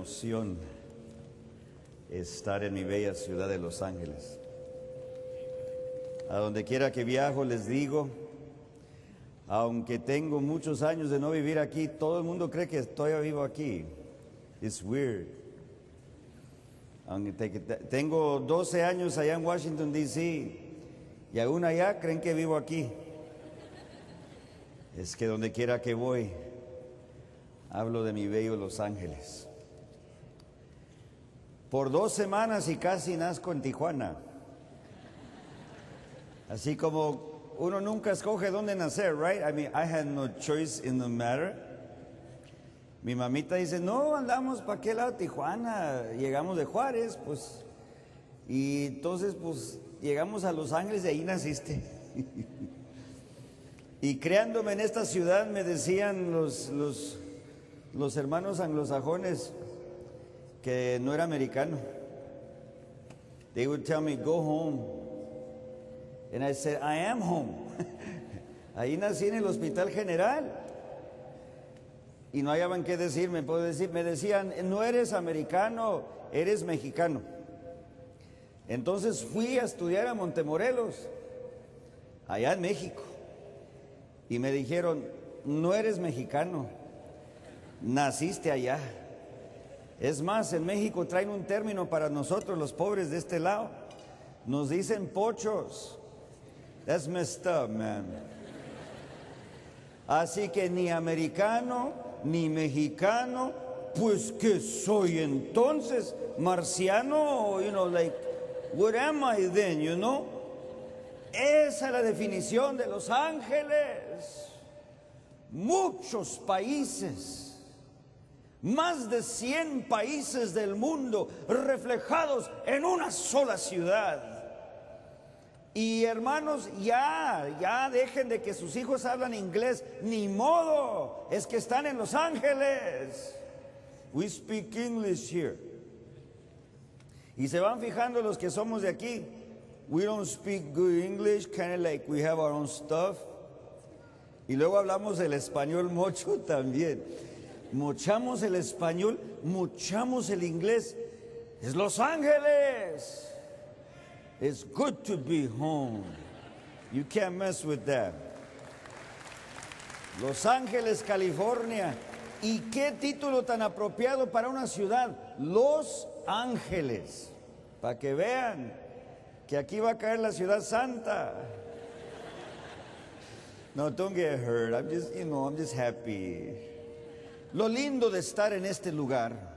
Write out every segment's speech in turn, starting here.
emoción estar en mi bella ciudad de Los Ángeles. A donde quiera que viajo les digo, aunque tengo muchos años de no vivir aquí, todo el mundo cree que todavía vivo aquí. It's weird. Aunque tengo 12 años allá en Washington, D.C., y aún allá creen que vivo aquí. Es que donde quiera que voy, hablo de mi bello Los Ángeles. Por 2 semanas y casi nazco en Tijuana. Así como uno nunca escoge dónde nacer, right? I mean, I had no choice in the matter. Mi mamita dice, no, andamos para qué lado, Tijuana. Llegamos de Juárez, pues. Y entonces, pues, llegamos a Los Ángeles y ahí naciste. Y creándome en esta ciudad me decían los hermanos anglosajones que no era americano. They would tell me, go home. And I said, I am home. Ahí nací en el Hospital General. Y no hallaban qué decirme. Me decían, no eres americano, eres mexicano. Entonces fui a estudiar a Montemorelos, allá en México. Y me dijeron, no eres mexicano, naciste allá. Es más, en México traen un término para nosotros, los pobres de este lado. Nos dicen pochos. That's messed up, man. Así que ni americano, ni mexicano, pues ¿qué soy entonces? Marciano, like, what am I then, Esa es la definición de Los Ángeles. Muchos países, más de 100 países del mundo reflejados en una sola ciudad. Y hermanos, ya dejen de que sus hijos hablan inglés, ni modo, es que están en Los Ángeles. We speak English here. Y se van fijando los que somos de aquí. We don't speak good English, kind of like we have our own stuff. Y luego hablamos el español mocho también. Mochamos el español, mochamos el inglés. Es Los Ángeles. It's good to be home. You can't mess with that. Los Ángeles, California. ¿Y qué título tan apropiado para una ciudad? Los Ángeles. Para que vean que aquí va a caer la ciudad santa. No, don't get hurt. I'm just happy. Lo lindo de estar en este lugar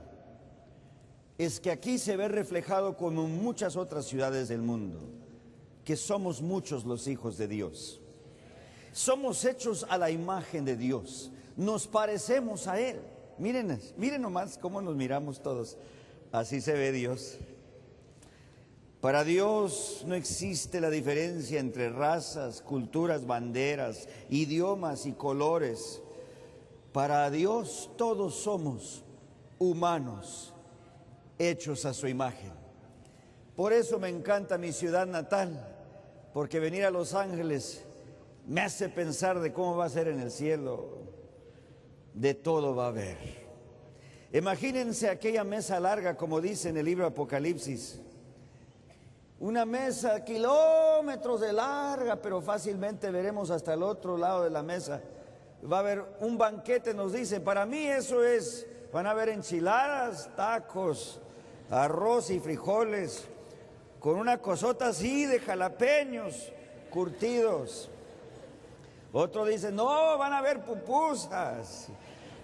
es que aquí se ve reflejado como en muchas otras ciudades del mundo, que somos muchos los hijos de Dios. Somos hechos a la imagen de Dios. Nos parecemos a Él. Miren nomás cómo nos miramos todos. Así se ve Dios. Para Dios no existe la diferencia entre razas, culturas, banderas, idiomas y colores. Para Dios todos somos humanos, hechos a su imagen. Por eso me encanta mi ciudad natal, porque venir a Los Ángeles me hace pensar de cómo va a ser en el cielo. De todo va a haber. Imagínense aquella mesa larga, como dice en el libro Apocalipsis. Una mesa kilómetros de larga, pero fácilmente veremos hasta el otro lado de la mesa. Va a haber un banquete, nos dice. Para mí eso es, van a haber enchiladas, tacos, arroz y frijoles, con una cosota así de jalapeños curtidos. Otro dice, no, van a haber pupusas.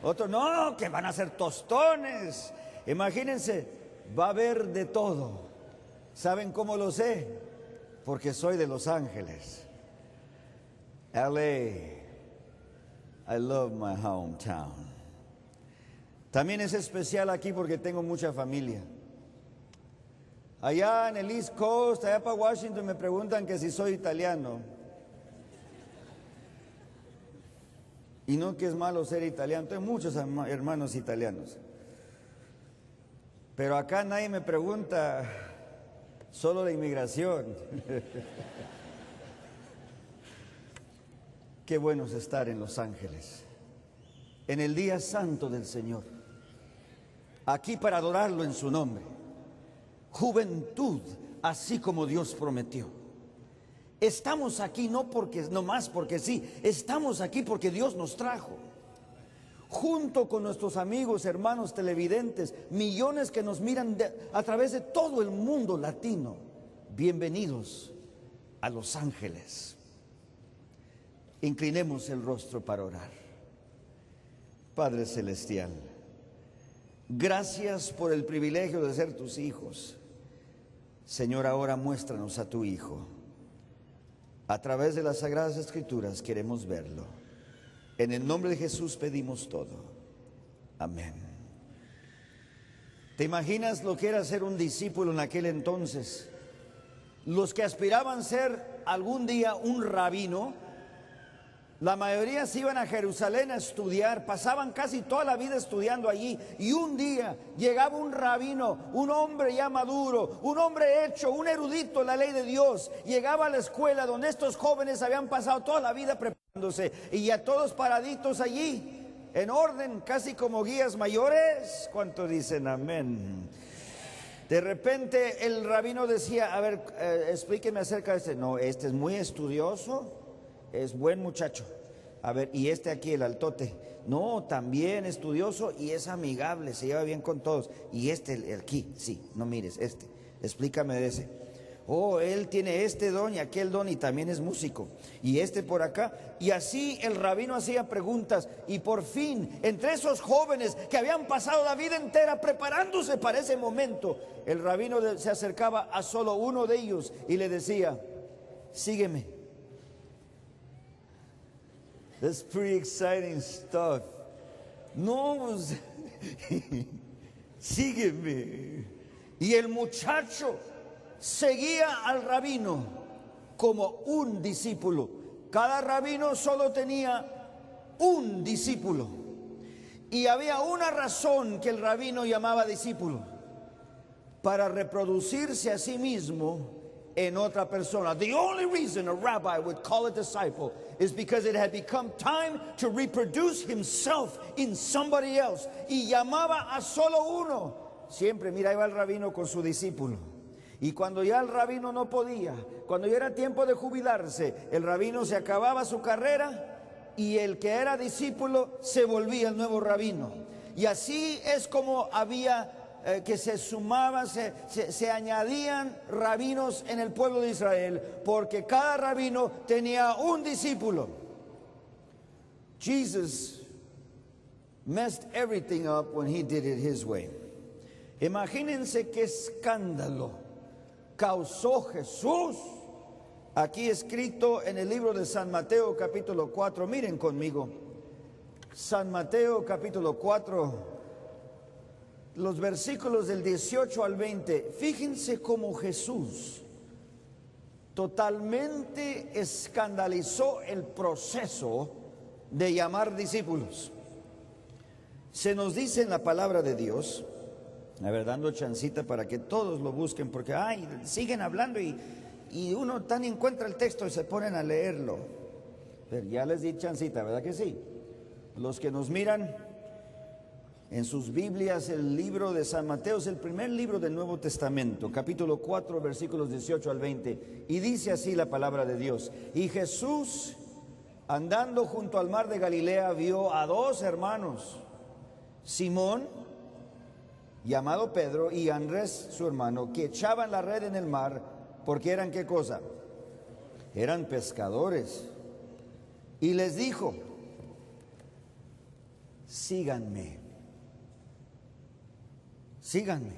Otro, no, que van a ser tostones. Imagínense, va a haber de todo. ¿Saben cómo lo sé? Porque soy de Los Ángeles. LA, I love my hometown. También es especial aquí porque tengo mucha familia. Allá en el East Coast, allá para Washington, me preguntan que si soy italiano. Y no que es malo ser italiano, tengo muchos hermanos italianos. Pero acá nadie me pregunta, solo la inmigración. Qué bueno es estar en Los Ángeles, en el día santo del Señor. aquí para adorarlo en su nombre. Juventud, así como Dios prometió. Estamos aquí no porque, no más porque sí, estamos aquí porque Dios nos trajo. Junto con nuestros amigos, hermanos televidentes, millones que nos miran a través de todo el mundo latino. Bienvenidos a Los Ángeles. Inclinemos el rostro para orar. Padre Celestial, gracias por el privilegio de ser tus hijos. Señor, ahora muéstranos a tu Hijo. A través de las Sagradas Escrituras queremos verlo. En el nombre de Jesús pedimos todo. Amén. ¿Te imaginas lo que era ser un discípulo en aquel entonces? Los que aspiraban a ser algún día un rabino, la mayoría se iban a Jerusalén a estudiar, pasaban casi toda la vida estudiando allí, y un día llegaba un rabino, un hombre ya maduro, un hombre hecho, un erudito en la ley de Dios, llegaba a la escuela donde estos jóvenes habían pasado toda la vida preparándose, y ya todos paraditos allí, en orden, casi como guías mayores. ¿Cuántos dicen amén? De repente el rabino decía, a ver, explíqueme acerca de este. No, este es muy estudioso, es buen muchacho. A ver, y este aquí, el altote. No, también estudioso y es amigable, se lleva bien con todos. Y este, el aquí, sí, no mires, este. Explícame de ese. Oh, él tiene este don y aquel don y también es músico. Y este por acá. Y así el rabino hacía preguntas. Y por fin, entre esos jóvenes que habían pasado la vida entera preparándose para ese momento, el rabino se acercaba a solo uno de ellos y le decía, sígueme. That's pretty exciting stuff. No, sígueme. Y el muchacho seguía al rabino como un discípulo. Cada rabino solo tenía un discípulo. Y había una razón que el rabino llamaba discípulo: para reproducirse a sí mismo en otra persona. The only reason a rabbi would call a disciple is because it had become time to reproduce himself in somebody else. Y llamaba a solo uno. Siempre, mira, iba el rabino con su discípulo. Y cuando ya el rabino no podía, cuando ya era tiempo de jubilarse, el rabino se acababa su carrera y el que era discípulo se volvía el nuevo rabino. Y así es como había que se sumaban, se añadían rabinos en el pueblo de Israel, porque cada rabino tenía un discípulo. Jesus messed everything up when he did it his way. Imagínense qué escándalo causó Jesús. Aquí escrito en el libro de San Mateo capítulo 4, miren conmigo. San Mateo capítulo 4, los versículos del 18 al 20. Fíjense cómo Jesús totalmente escandalizó el proceso de llamar discípulos. Se nos dice en la palabra de Dios, a ver, dando chancita para que todos lo busquen, porque siguen hablando y uno tan encuentra el texto y se ponen a leerlo. Pero ya les di chancita, ¿verdad que sí? Los que nos miran en sus Biblias, el libro de San Mateo es el primer libro del Nuevo Testamento, capítulo 4, versículos 18 al 20. Y dice así la palabra de Dios: y Jesús, andando junto al mar de Galilea, vio a dos hermanos, Simón, llamado Pedro, y Andrés, su hermano, que echaban la red en el mar, porque eran, ¿qué cosa? Eran pescadores. Y les dijo, síganme. Síganme,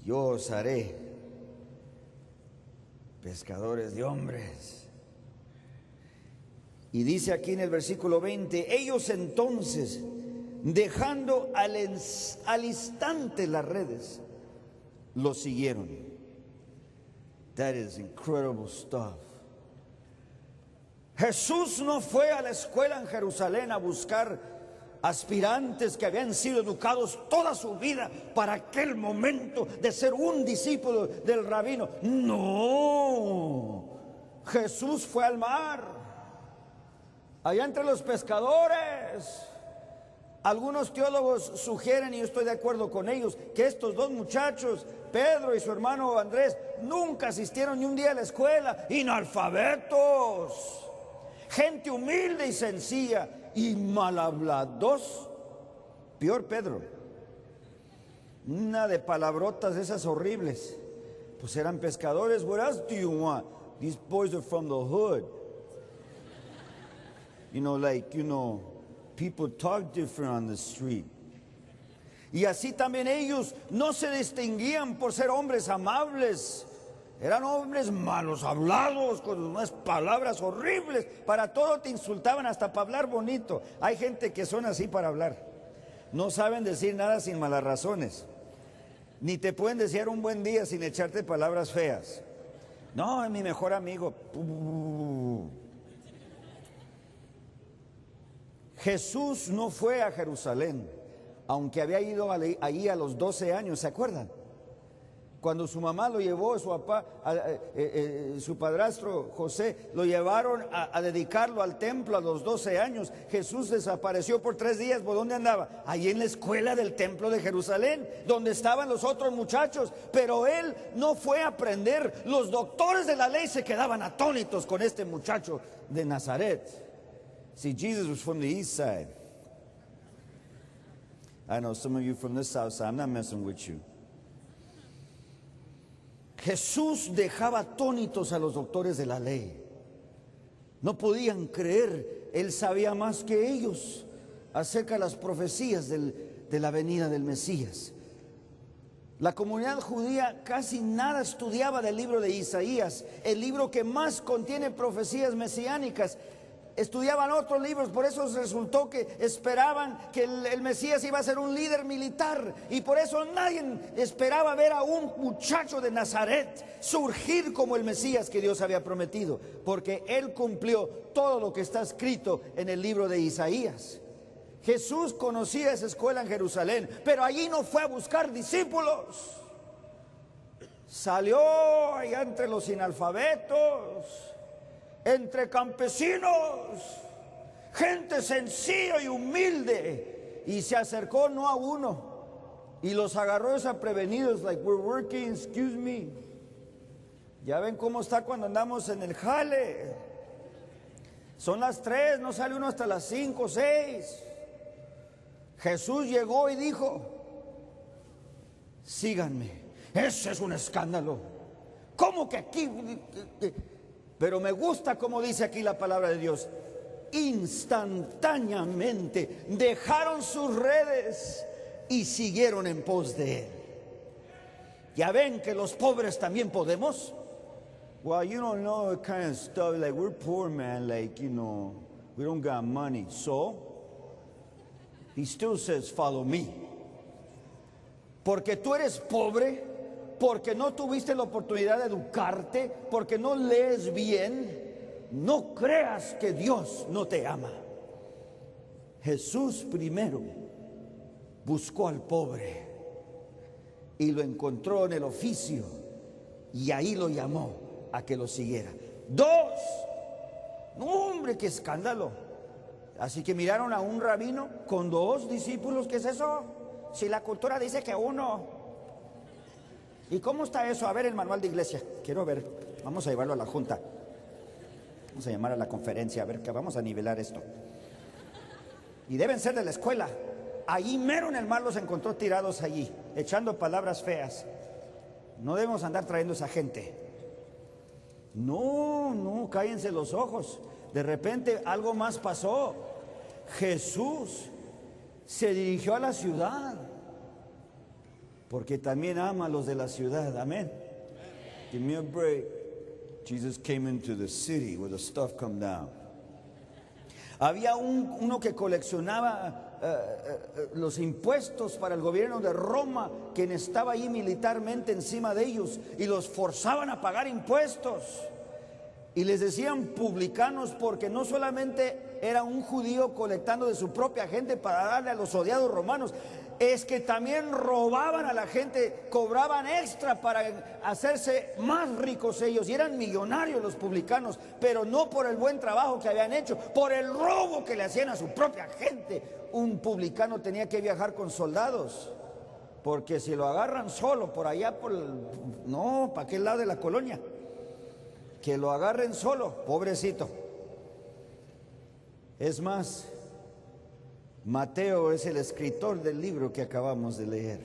yo os haré pescadores de hombres. Y dice aquí en el versículo 20, ellos entonces, dejando al instante las redes, lo siguieron. That is incredible stuff. Jesús no fue a la escuela en Jerusalén a buscar aspirantes que habían sido educados toda su vida para aquel momento de ser un discípulo del rabino. No, Jesús fue al mar, allá entre los pescadores, Algunos teólogos sugieren, y yo estoy de acuerdo con ellos, que estos dos muchachos, Pedro y su hermano Andrés, nunca asistieron ni un día a la escuela, analfabetos, gente humilde y sencilla y mal hablados. Peor Pedro, una de palabrotas esas horribles. Pues eran pescadores. What else do you want? These boys are from the hood. People talk different on the street. Y así también ellos no se distinguían por ser hombres amables. Eran hombres malos hablados, con unas palabras horribles. Para todo te insultaban, hasta para hablar bonito. Hay gente que son así para hablar. No saben decir nada sin malas razones. Ni te pueden desear un buen día sin echarte palabras feas. No, es mi mejor amigo. Jesús no fue a Jerusalén, aunque había ido ahí a los 12 años, ¿se acuerdan? Cuando su mamá lo llevó, su papá, su padrastro José, lo llevaron a dedicarlo al templo a los 12 años. Jesús desapareció por 3 días. ¿Por dónde andaba? Ahí en la escuela del templo de Jerusalén, donde estaban los otros muchachos. Pero él no fue a aprender. Los doctores de la ley se quedaban atónitos con este muchacho de Nazaret. See, Jesus was from the east side. I know some of you from the south side. I'm not messing with you. Jesús dejaba atónitos a los doctores de la ley. No podían creer. Él sabía más que ellos acerca de las profecías de la venida del Mesías. La comunidad judía casi nada estudiaba del libro de Isaías, el libro que más contiene profecías mesiánicas. Estudiaban otros libros, por eso resultó que esperaban que el Mesías iba a ser un líder militar, y por eso nadie esperaba ver a un muchacho de Nazaret surgir como el Mesías que Dios había prometido, porque él cumplió todo lo que está escrito en el libro de Isaías. Jesús conocía esa escuela en Jerusalén, pero allí no fue a buscar discípulos. Salió allá entre los analfabetos, entre campesinos, gente sencilla y humilde, y se acercó no a uno, y los agarró desaprevenidos, like, we're working, excuse me. Ya ven cómo está cuando andamos en el jale. Son las 3, no sale uno hasta las 5, 6. Jesús llegó y dijo: síganme. Ese es un escándalo. ¿Cómo que aquí? Pero me gusta como dice aquí la palabra de Dios. Instantáneamente dejaron sus redes y siguieron en pos de él. Ya ven que los pobres también podemos. Well, you don't know the kind of stuff, like, we're poor, man, like, we don't got money. So he still says, follow me. Porque tú eres pobre, porque no tuviste la oportunidad de educarte, porque no lees bien, no creas que Dios no te ama. Jesús primero buscó al pobre y lo encontró en el oficio, y ahí lo llamó a que lo siguiera. 2, no, hombre, qué escándalo. Así que miraron a un rabino con 2 discípulos. ¿Qué es eso? Si la cultura dice que 1. ¿Y cómo está eso? A ver el manual de iglesia. Quiero ver. Vamos a llevarlo a la junta. Vamos a llamar a la conferencia. A ver, que vamos a nivelar esto. Y deben ser de la escuela. Ahí mero en el mar los encontró tirados allí, echando palabras feas. No debemos andar trayendo esa gente. No, cállense los ojos. De repente algo más pasó. Jesús se dirigió a la ciudad, porque también ama a los de la ciudad. Amén. Give me a break. Jesus came into the city where the stuff come down. Había uno que coleccionaba los impuestos para el gobierno de Roma, quien estaba ahí militarmente encima de ellos, y los forzaban a pagar impuestos. Y les decían publicanos, porque no solamente era un judío colectando de su propia gente para darle a los odiados romanos. es que también robaban a la gente, cobraban extra para hacerse más ricos ellos, y eran millonarios los publicanos, pero no por el buen trabajo que habían hecho, por el robo que le hacían a su propia gente. Un publicano tenía que viajar con soldados, porque si lo agarran solo por allá, no, ¿para qué lado de la colonia? Que lo agarren solo, pobrecito. Es más, Mateo es el escritor del libro que acabamos de leer.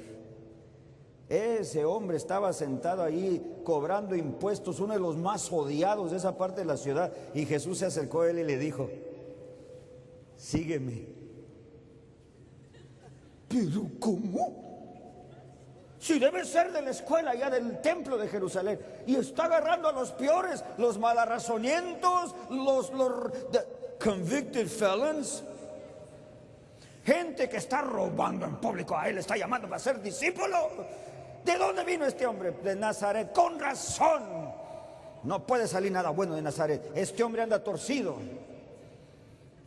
Ese hombre estaba sentado ahí cobrando impuestos, uno de los más odiados de esa parte de la ciudad, y Jesús se acercó a él y le dijo: sígueme. ¿Pero cómo? Si debe ser de la escuela ya del templo de Jerusalén, y está agarrando a los peores, los malarrazonientos, los convicted felons, gente que está robando en público. A él está llamando para ser discípulo. ¿De dónde vino este hombre? De Nazaret. Con razón, no puede salir nada bueno de Nazaret. Este hombre anda torcido.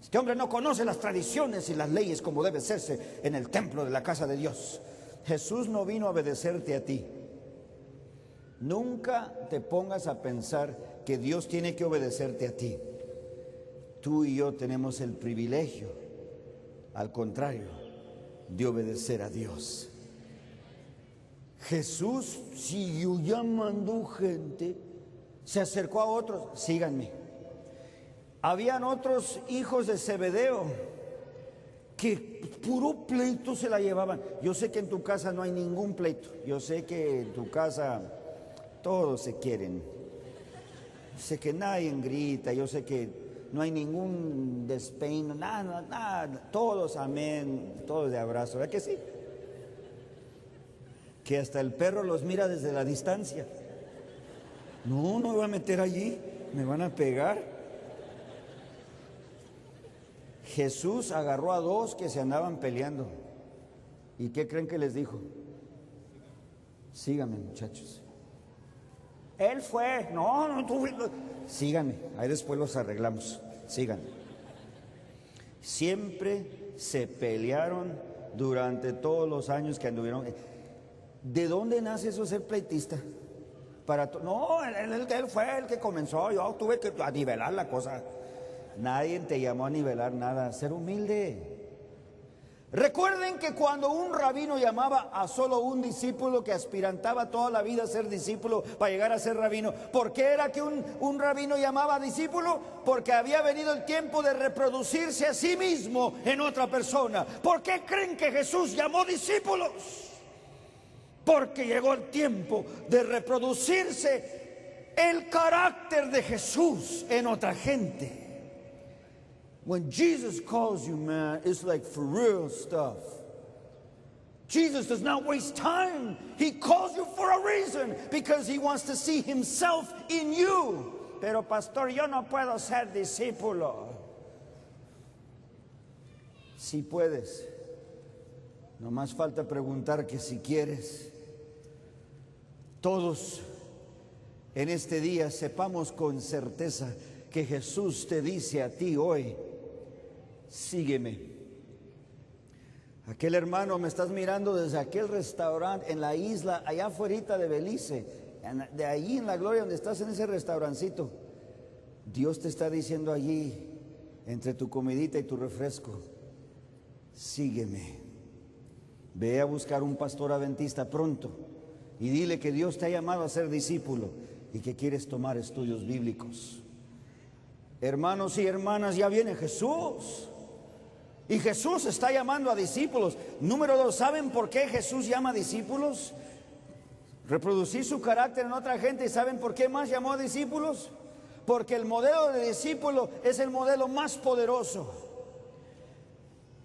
Este hombre no conoce las tradiciones y las leyes como debe hacerse en el templo de la casa de Dios. Jesús no vino a obedecerte a ti. Nunca te pongas a pensar que Dios tiene que obedecerte a ti. Tú y yo tenemos el privilegio, al contrario, de obedecer a Dios. Jesús siguió llamando gente, se acercó a otros: síganme. Habían otros hijos de Zebedeo que puro pleito se la llevaban. Yo sé que en tu casa no hay ningún pleito. Yo sé que en tu casa todos se quieren. Sé que nadie grita. Yo sé que no hay ningún despeino, nada. Todos amén, todos de abrazo. ¿Verdad que sí? Que hasta el perro los mira desde la distancia. No me voy a meter allí, me van a pegar. Jesús agarró a dos que se andaban peleando. ¿Y qué creen que les dijo? Síganme, muchachos. Él fue, no, tú. Síganme, ahí después los arreglamos. Síganme. Siempre se pelearon durante todos los años que anduvieron. ¿De dónde nace eso, ser pleitista? No, él fue el que comenzó. Yo tuve que nivelar la cosa. Nadie te llamó a nivelar nada. Ser humilde. Recuerden que cuando un rabino llamaba a solo un discípulo que aspirantaba toda la vida a ser discípulo para llegar a ser rabino, ¿por qué era que un rabino llamaba a discípulo? Porque había venido el tiempo de reproducirse a sí mismo en otra persona. ¿Por qué creen que Jesús llamó discípulos? Porque llegó el tiempo de reproducirse el carácter de Jesús en otra gente. When Jesus calls you, man, it's like for real stuff. Jesus does not waste time. He calls you for a reason, because he wants to see himself in you. Pero pastor, yo no puedo ser discípulo. Si puedes. No más falta preguntar que si quieres. Todos en este día sepamos con certeza que Jesús te dice a ti hoy: sígueme. Aquel hermano, me estás mirando desde aquel restaurante en la isla, allá afuera de Belice, de allí en La Gloria, donde estás en ese restaurancito. Dios te está diciendo allí, entre tu comidita y tu refresco: sígueme. Ve a buscar un pastor adventista pronto y dile que Dios te ha llamado a ser discípulo y que quieres tomar estudios bíblicos. Hermanos y hermanas, ya viene Jesús. Y Jesús está llamando a discípulos. Número 2, ¿saben por qué Jesús llama a discípulos? Reproducir su carácter en otra gente. ¿Y saben por qué más llamó a discípulos? Porque el modelo de discípulo es el modelo más poderoso.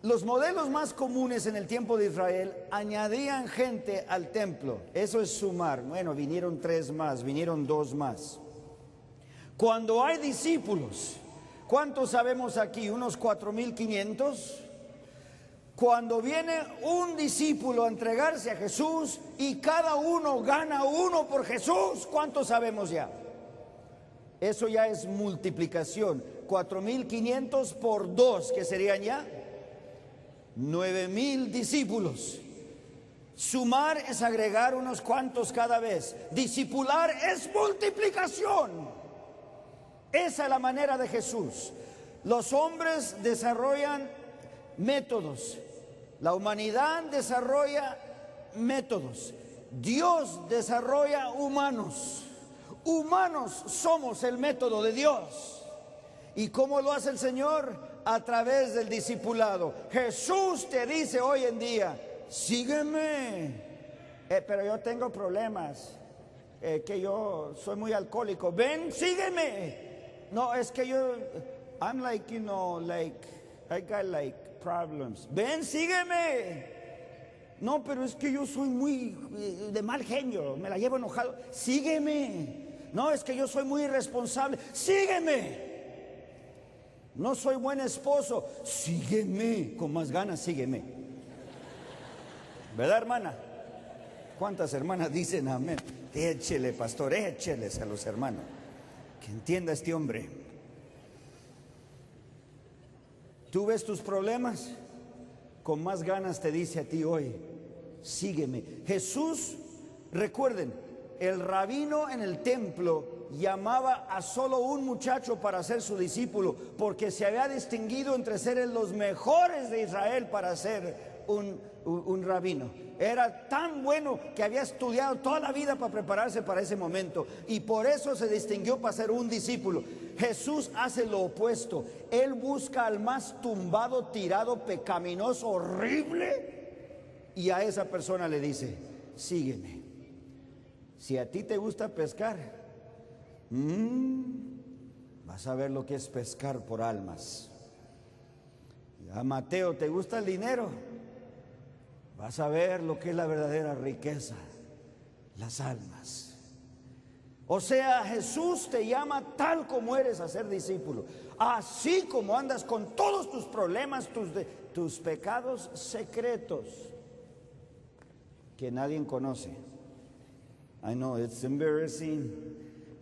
Los modelos más comunes en el tiempo de Israel añadían gente al templo. Eso es sumar. Bueno, vinieron 3 más, vinieron 2 más. Cuando hay discípulos, ¿cuántos sabemos aquí? Unos 4,500. Cuando viene un discípulo a entregarse a Jesús y cada uno gana uno por Jesús, ¿cuántos sabemos ya? Eso ya es multiplicación. 4,500 por 2, ¿qué serían ya? 9,000 discípulos. Sumar es agregar unos cuantos cada vez. Discipular es multiplicación. Esa es la manera de Jesús. Los hombres desarrollan métodos. La humanidad desarrolla métodos. Dios desarrolla humanos. Humanos somos el método de Dios. ¿Y cómo lo hace el Señor? A través del discipulado. Jesús te dice hoy en día: sígueme. Pero yo tengo problemas. Que yo soy muy alcohólico. Ven, sígueme. No, es que yo, I'm like, you know, like, I got like problems. Ven, sígueme. No, pero es que yo soy muy de mal genio, me la llevo enojado. Sígueme. No, es que yo soy muy irresponsable. Sígueme. No soy buen esposo. Sígueme. Con más ganas, sígueme. ¿Verdad, hermana? ¿Cuántas hermanas dicen amén? Échele, pastor, écheles a los hermanos. Que entienda este hombre. Tú ves tus problemas, con más ganas te dice a ti hoy: sígueme. Jesús, recuerden, el rabino en el templo llamaba a solo un muchacho para ser su discípulo, porque se había distinguido entre ser los mejores de Israel para ser un rabino. Era tan bueno que había estudiado toda la vida para prepararse para ese momento, y por eso se distinguió para ser un discípulo. Jesús hace lo opuesto. Él busca al más tumbado, tirado, pecaminoso, horrible, y a esa persona le dice: sígueme. Si a ti te gusta pescar, vas a ver lo que es pescar por almas. A Mateo, ¿te gusta el dinero? Vas a ver lo que es la verdadera riqueza, las almas. O sea, Jesús te llama tal como eres a ser discípulo. Así como andas con todos tus problemas, tus pecados secretos que nadie conoce. I know it's embarrassing,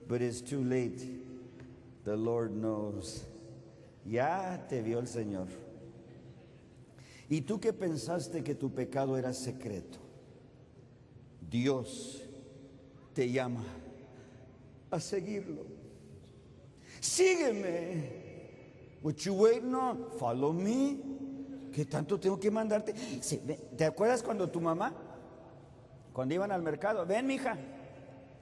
but it's too late. The Lord knows. Ya te vio el Señor. ¿Y tú qué pensaste que tu pecado era secreto? Dios te llama a seguirlo. Sígueme. What you waiting on? Follow me. ¿Qué tanto tengo que mandarte? Sí, ¿te acuerdas cuando tu mamá, cuando iban al mercado, ven, mija,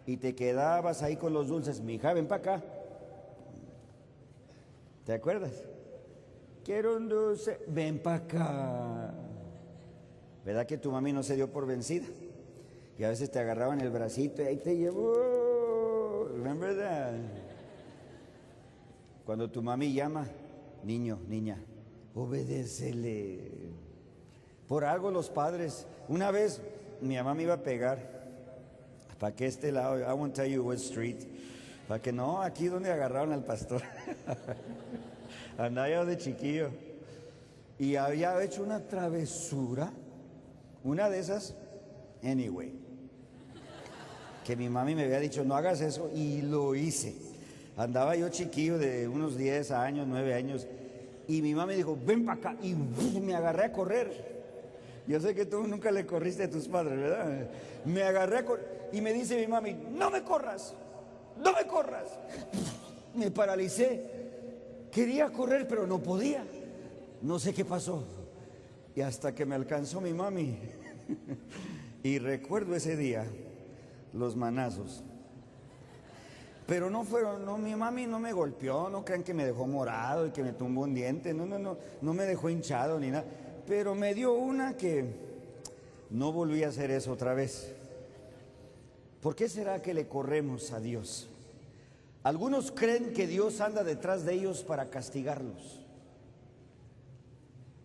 y te quedabas ahí con los dulces? Mija, ven para acá. ¿Te acuerdas? Quiero un dulce, ven para acá. ¿Verdad que tu mami no se dio por vencida? Y a veces te agarraban el bracito y ahí te llevó. Remember that? Cuando tu mami llama: niño, niña, obedécele. Por algo los padres. Una vez mi mamá me iba a pegar. ¿Para qué este lado? I won't tell you what street. Para que no, aquí donde agarraron al pastor. Andaba yo de chiquillo y había hecho una travesura, una de esas, anyway, que mi mami me había dicho: no hagas eso, y lo hice. Andaba yo chiquillo de unos 10 años, 9 años, y mi mami dijo: ven para acá, y me agarré a correr. Yo sé que tú nunca le corriste a tus padres, ¿verdad? Me agarré a correr, y me dice mi mami: no me corras, no me corras. Me paralicé. Quería correr, pero no podía. No sé qué pasó. Y hasta que me alcanzó mi mami. Y recuerdo ese día, los manazos. Pero no fueron, no, mi mami no me golpeó, no crean que me dejó morado y que me tumbó un diente. No me dejó hinchado ni nada. Pero me dio una que no volví a hacer eso otra vez. ¿Por qué será que le corremos a Dios? Algunos creen que Dios anda detrás de ellos para castigarlos.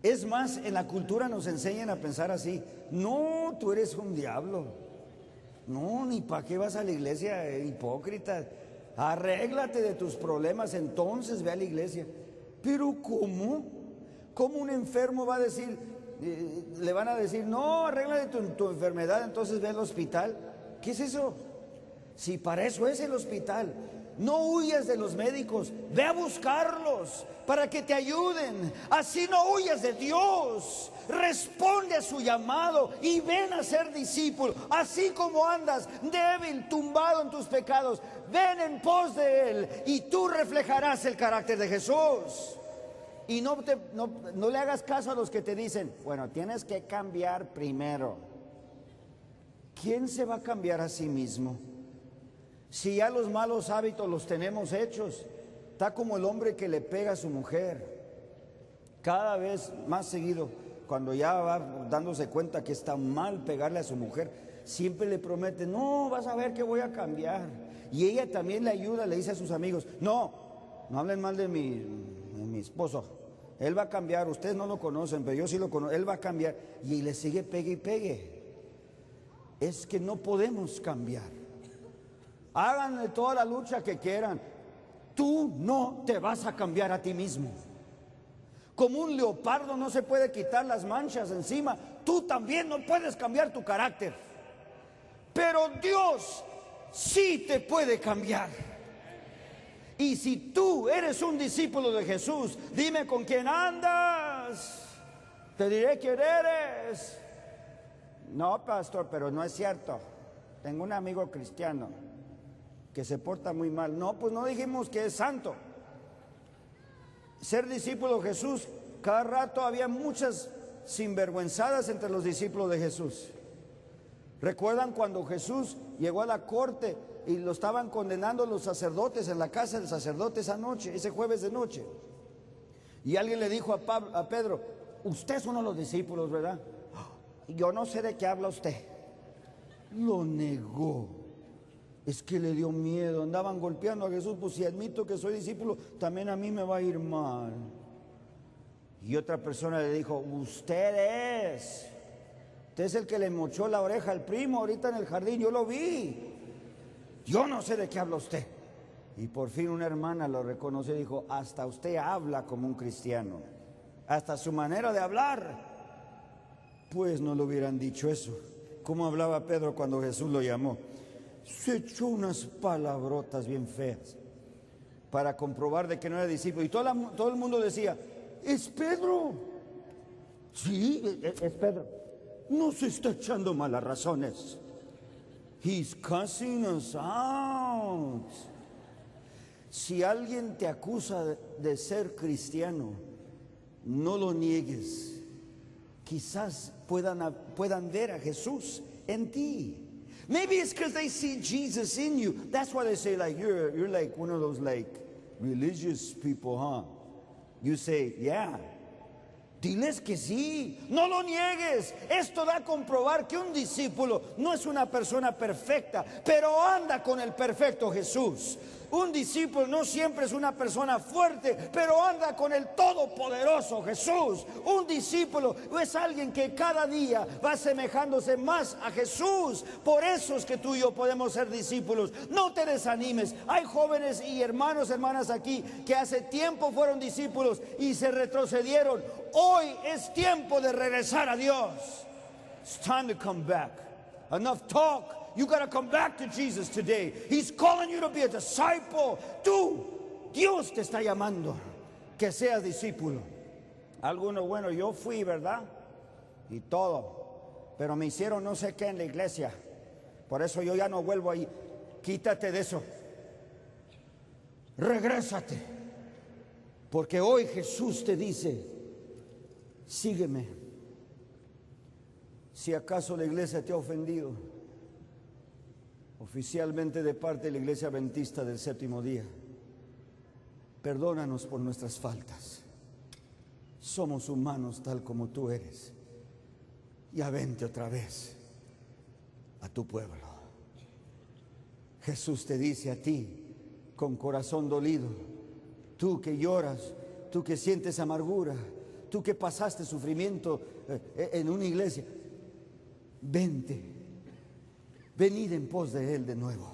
Es más, en la cultura nos enseñan a pensar así: no, tú eres un diablo. No, ni para qué vas a la iglesia, hipócrita. Arréglate de tus problemas, entonces ve a la iglesia. Pero ¿cómo? ¿Cómo un enfermo va a decir, le van a decir: no, arréglate tu enfermedad, entonces ve al hospital? ¿Qué es eso? Si para eso es el hospital. No huyas de los médicos, ve a buscarlos para que te ayuden. Así no huyas de Dios. Responde a su llamado y ven a ser discípulo. Así como andas débil, tumbado en tus pecados, ven en pos de Él y tú reflejarás el carácter de Jesús. Y no le hagas caso a los que te dicen, bueno, tienes que cambiar primero. ¿Quién se va a cambiar a sí mismo? Si ya los malos hábitos los tenemos hechos, está como el hombre que le pega a su mujer. Cada vez más seguido, cuando ya va dándose cuenta que está mal pegarle a su mujer, siempre le promete, no, vas a ver que voy a cambiar. Y ella también le ayuda, le dice a sus amigos, no hablen mal de mi esposo. Él va a cambiar, ustedes no lo conocen, pero yo sí lo conozco, él va a cambiar. Y le sigue pegue y pegue. Es que no podemos cambiar. Háganle toda la lucha que quieran. Tú no te vas a cambiar a ti mismo. Como un leopardo no se puede quitar las manchas encima, tú también no puedes cambiar tu carácter. Pero Dios sí te puede cambiar. Y si tú eres un discípulo de Jesús, dime con quién andas. Te diré quién eres. No, pastor, pero no es cierto. Tengo un amigo cristiano que se porta muy mal. No, pues no dijimos que es santo. Ser discípulo de Jesús, cada rato había muchas sinvergüenzadas entre los discípulos de Jesús. ¿Recuerdan cuando Jesús llegó a la corte y lo estaban condenando los sacerdotes en la casa del sacerdote esa noche, ese jueves de noche? Y alguien le dijo a Pedro, usted es uno de los discípulos, ¿verdad? Yo no sé de qué habla usted. Lo negó. Es que le dio miedo, andaban golpeando a Jesús, pues si admito que soy discípulo, también a mí me va a ir mal. Y otra persona le dijo, usted es el que le mochó la oreja al primo ahorita en el jardín, yo lo vi. Yo no sé de qué habla usted. Y por fin una hermana lo reconoció y dijo, hasta usted habla como un cristiano, hasta su manera de hablar. Pues no le hubieran dicho eso. ¿Cómo hablaba Pedro cuando Jesús lo llamó? Se echó unas palabrotas bien feas para comprobar de que no era discípulo. Y todo el mundo decía, ¿es Pedro? Sí, es Pedro. No se está echando malas razones. He's cussing us out. Si alguien te acusa de ser cristiano, no lo niegues. Quizás puedan ver a Jesús en ti. Maybe it's because they see Jesus in you. That's why they say like you're like one of those like religious people, huh? You say, yeah. Diles que sí, no lo niegues. Esto da a comprobar que un discípulo no es una persona perfecta, pero anda con el perfecto Jesús. Un discípulo no siempre es una persona fuerte, pero anda con el todopoderoso Jesús. Un discípulo es alguien que cada día va asemejándose más a Jesús. Por eso es que tú y yo podemos ser discípulos. No te desanimes. Hay jóvenes y hermanas aquí que hace tiempo fueron discípulos y se retrocedieron. Hoy es tiempo de regresar a Dios. It's time to come back. Enough talk. You got to come back to Jesus today. He's calling you to be a disciple. Dios te está llamando que seas discípulo. Algunos, bueno, yo fui, ¿verdad? Y todo. Pero me hicieron no sé qué en la iglesia. Por eso yo ya no vuelvo ahí. Quítate de eso. Regrésate. Porque hoy Jesús te dice, sígueme. Si acaso la iglesia te ha ofendido, oficialmente de parte de la Iglesia Adventista del Séptimo Día, perdónanos por nuestras faltas. Somos humanos tal como tú eres. Ya vente otra vez a tu pueblo. Jesús te dice a ti, con corazón dolido, tú que lloras, tú que sientes amargura, tú que pasaste sufrimiento en una iglesia, vente. Venid en pos de Él de nuevo.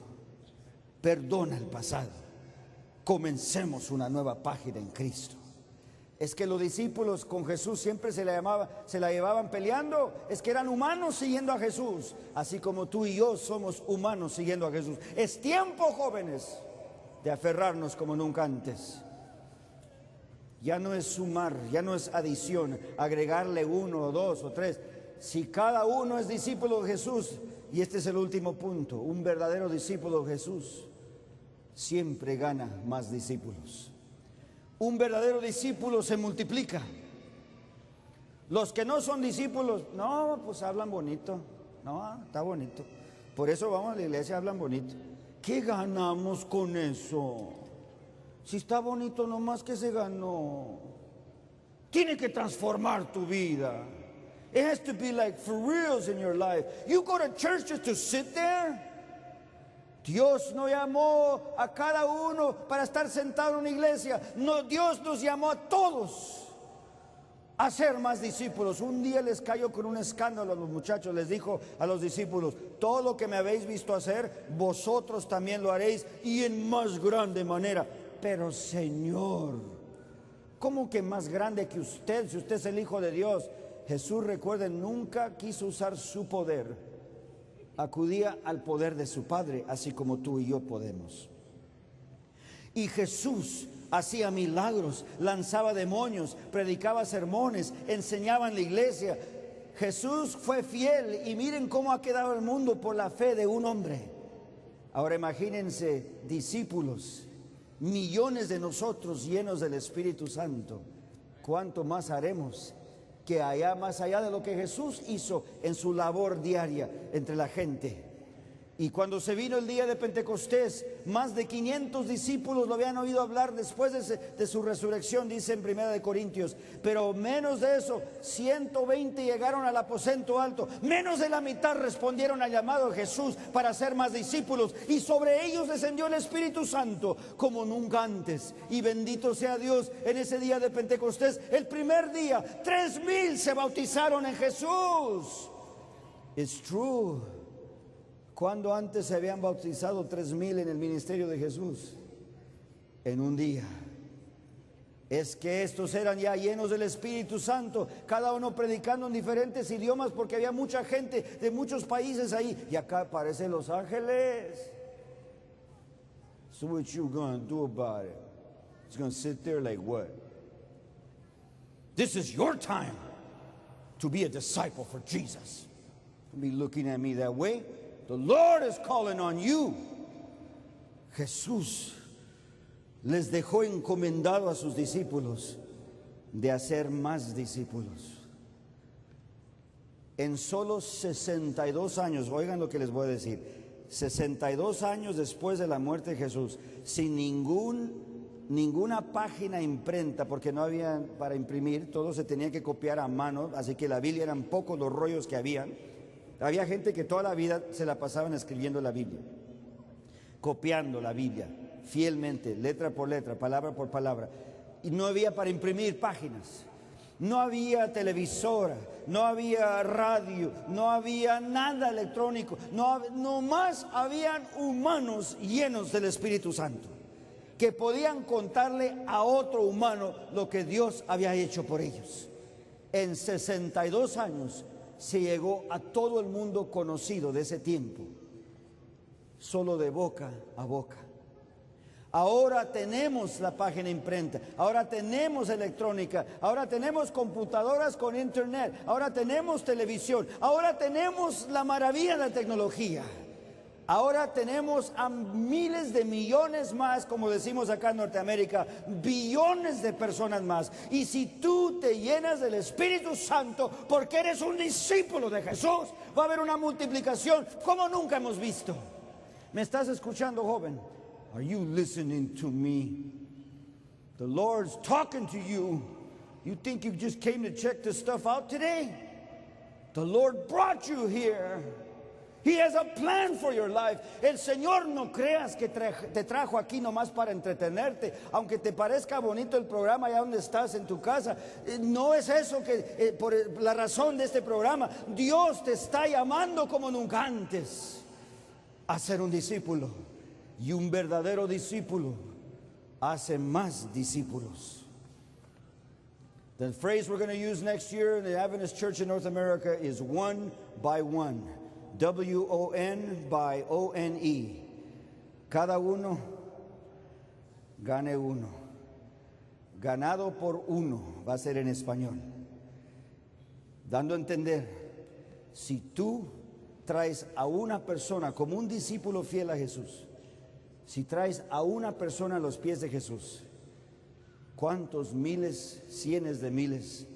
Perdona el pasado. Comencemos una nueva página en Cristo. Es que los discípulos con Jesús siempre se la llevaban peleando. Es que eran humanos siguiendo a Jesús. Así como tú y yo somos humanos siguiendo a Jesús. Es tiempo, jóvenes, de aferrarnos como nunca antes. Ya no es sumar, ya no es adición, agregarle uno o dos o tres. Si cada uno es discípulo de Jesús, y este es el último punto, un verdadero discípulo de Jesús siempre gana más discípulos. Un verdadero discípulo se multiplica. Los que no son discípulos, no, pues hablan bonito. No, está bonito. Por eso vamos a la iglesia, hablan bonito. ¿Qué ganamos con eso? Si está bonito, nomás que se ganó. Tiene que transformar tu vida. It has to be like for reals in your life. You go to church just to sit there. Dios no llamó a cada uno para estar sentado en una iglesia. No, Dios nos llamó a todos a ser más discípulos. Un día les cayó con un escándalo a los muchachos. Les dijo a los discípulos: todo lo que me habéis visto hacer, vosotros también lo haréis, y en más grande manera. Pero Señor, ¿cómo que más grande que usted? Si usted es el Hijo de Dios. Jesús, recuerden, nunca quiso usar su poder. Acudía al poder de su Padre, así como tú y yo podemos. Y Jesús hacía milagros, lanzaba demonios, predicaba sermones, enseñaba en la iglesia. Jesús fue fiel, y miren cómo ha quedado el mundo por la fe de un hombre. Ahora imagínense discípulos, millones de nosotros llenos del Espíritu Santo. ¿Cuánto más haremos que allá, más allá de lo que Jesús hizo en su labor diaria entre la gente? Y cuando se vino el día de Pentecostés, más de 500 discípulos lo habían oído hablar después de su resurrección, dice en 1 Corintios. Pero menos de eso, 120 llegaron al aposento alto. Menos de la mitad respondieron al llamado de Jesús para ser más discípulos. Y sobre ellos descendió el Espíritu Santo como nunca antes. Y bendito sea Dios, en ese día de Pentecostés, el primer día, 3,000 se bautizaron en Jesús. It's true. ¿Cuándo antes se habían bautizado 3,000 en el ministerio de Jesús? En un día. Es que estos eran ya llenos del Espíritu Santo, cada uno predicando en diferentes idiomas, porque había mucha gente de muchos países ahí. Y acá aparece Los Ángeles. So what you gonna do about it? It's gonna sit there like what? This is your time to be a disciple for Jesus. Don't be looking at me that way. The Lord is calling on you. Jesús les dejó encomendado a sus discípulos de hacer más discípulos. En solo 62 años, oigan lo que les voy a decir, 62 años después de la muerte de Jesús, sin ninguna página imprenta, porque no había para imprimir, todo se tenía que copiar a mano, así que la Biblia eran pocos los rollos que habían. Había gente que toda la vida se la pasaban escribiendo la Biblia, copiando la Biblia fielmente, letra por letra, palabra por palabra. Y no había para imprimir páginas, no había televisora, no había radio, no había nada electrónico, no más habían humanos llenos del Espíritu Santo, que podían contarle a otro humano lo que Dios había hecho por ellos. En 62 años se llegó a todo el mundo conocido de ese tiempo, solo de boca a boca. Ahora tenemos la página imprenta, ahora tenemos electrónica, ahora tenemos computadoras con internet, ahora tenemos televisión, ahora tenemos la maravilla de la tecnología. Ahora tenemos a miles de millones más, como decimos acá en Norteamérica, billones de personas más. Y si tú te llenas del Espíritu Santo, porque eres un discípulo de Jesús, va a haber una multiplicación como nunca hemos visto. ¿Me estás escuchando, joven? Are you listening to me? The Lord's talking to you. You think you just came to check this stuff out today? The Lord brought you here. He has a plan for your life. El Señor, no creas que te trajo aquí nomás para entretenerte, aunque te parezca bonito el programa allá donde estás en tu casa. No es eso que por la razón de este programa. Dios te está llamando como nunca antes a ser un discípulo, y un verdadero discípulo hace más discípulos. The phrase we're going to use next year in the Adventist Church in North America is one by one. W-O-N by O-N-E. Cada uno gane uno. Ganado por uno va a ser en español. Dando a entender, si tú traes a una persona como un discípulo fiel a Jesús, si traes a una persona a los pies de Jesús, ¿cuántos miles, cientos de miles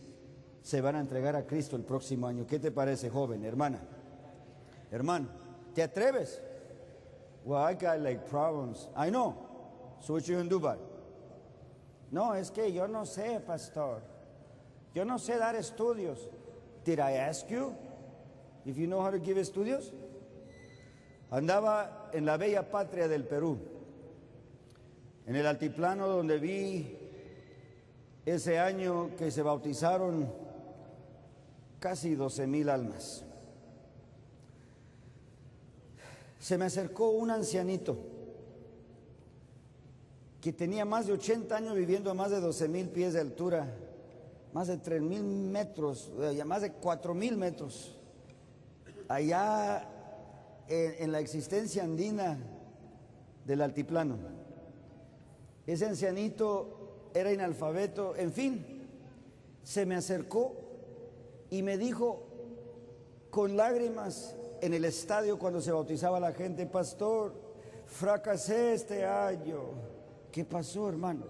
se van a entregar a Cristo el próximo año? ¿Qué te parece, joven, hermana? Hermano, ¿te atreves? Well, I got like problems. I know. So what you gonna do about it? No, es que yo no sé, pastor. Yo no sé dar estudios. Did I ask you if you know how to give estudios? Andaba en la bella patria del Perú, en el altiplano donde vi ese año que se bautizaron casi 12,000 almas. Se me acercó un ancianito que tenía más de 80 años viviendo a más de 12,000 pies de altura, más de 3,000 metros, más de 4,000 metros, allá en la existencia andina del altiplano. Ese ancianito era analfabeto, en fin, se me acercó y me dijo con lágrimas en el estadio cuando se bautizaba la gente: pastor, fracasé este año. ¿Qué pasó, hermano?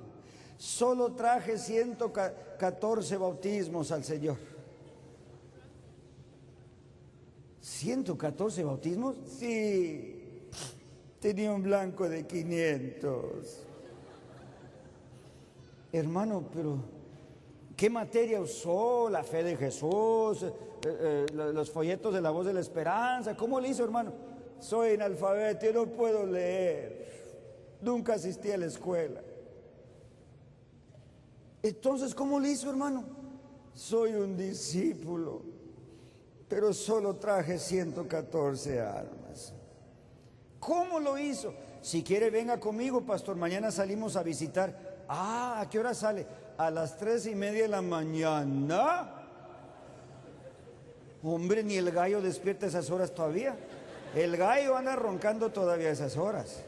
Solo traje 114 bautismos al Señor. ¿114 bautismos? Sí, tenía un blanco de 500. Hermano, pero ¿qué materia usó? La fe de Jesús, los folletos de la voz de la esperanza. ¿Cómo le hizo, hermano? Soy analfabeto, yo no puedo leer. Nunca asistí a la escuela. Entonces, ¿cómo le hizo, hermano? Soy un discípulo, pero solo traje 114 almas. ¿Cómo lo hizo? Si quiere, venga conmigo, pastor. Mañana salimos a visitar. ¿A qué hora sale? A las 3:30 de la mañana. Hombre, ni el gallo despierta a esas horas todavía. El gallo anda roncando todavía a esas horas.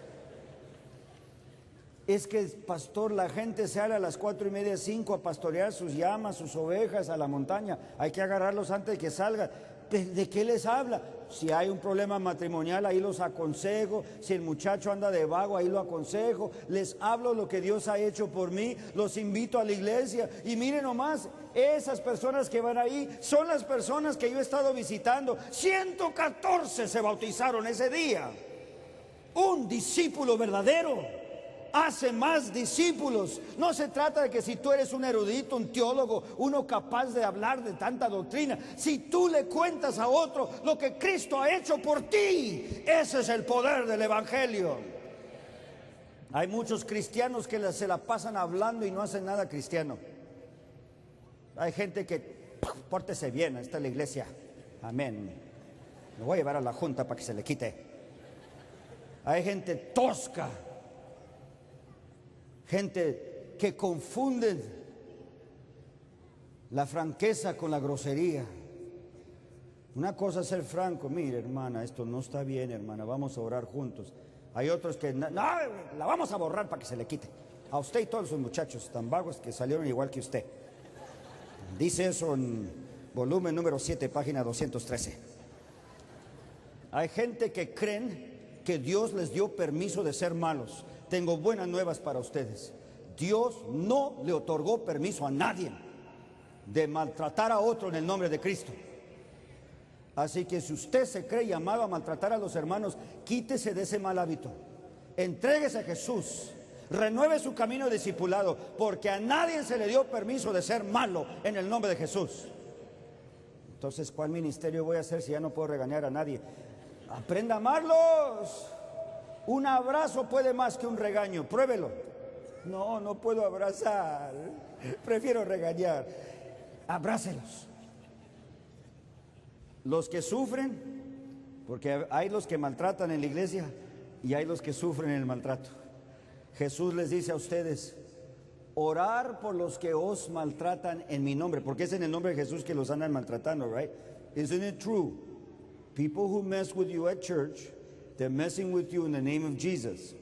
Es que, pastor, la gente sale a las 4:30, 5 a pastorear sus llamas, sus ovejas a la montaña. Hay que agarrarlos antes de que salgan. ¿De qué les habla? Si hay un problema matrimonial, ahí los aconsejo. Si el muchacho anda de vago, ahí lo aconsejo. Les hablo lo que Dios ha hecho por mí. Los invito a la iglesia. Y miren nomás, esas personas que van ahí son las personas que yo he estado visitando. 114 se bautizaron ese día. Un discípulo verdadero hace más discípulos. No se trata de que si tú eres un erudito, un teólogo, uno capaz de hablar de tanta doctrina. Si tú le cuentas a otro lo que Cristo ha hecho por ti, ese es el poder del evangelio. Hay muchos cristianos que se la pasan hablando y no hacen nada cristiano. Hay gente que, pórtese bien, está en la iglesia, amén, me voy a llevar a la junta para que se le quite. Hay gente tosca, gente que confunde la franqueza con la grosería. Una cosa es ser franco. Mire, hermana, esto no está bien, hermana, vamos a orar juntos. Hay otros que, no, la vamos a borrar para que se le quite. A usted y todos sus muchachos tan vagos que salieron igual que usted. Dice eso en volumen número 7, página 213. Hay gente que creen que Dios les dio permiso de ser malos. Tengo buenas nuevas para ustedes. Dios no le otorgó permiso a nadie de maltratar a otro en el nombre de Cristo. Así que si usted se cree llamado a maltratar a los hermanos, quítese de ese mal hábito. Entréguese a Jesús. Renueve su camino de discipulado, porque a nadie se le dio permiso de ser malo en el nombre de Jesús. Entonces, ¿cuál ministerio voy a hacer si ya no puedo regañar a nadie? Aprenda a amarlos. Un abrazo puede más que un regaño, pruébelo. No puedo abrazar, prefiero regañar. Abrácelos. Los que sufren, porque hay los que maltratan en la iglesia y hay los que sufren el maltrato. Jesús les dice a ustedes: orar por los que os maltratan en mi nombre, porque es en el nombre de Jesús que los andan maltratando, right? Isn't it true? People who mess with you at church, they're messing with you in the name of Jesus.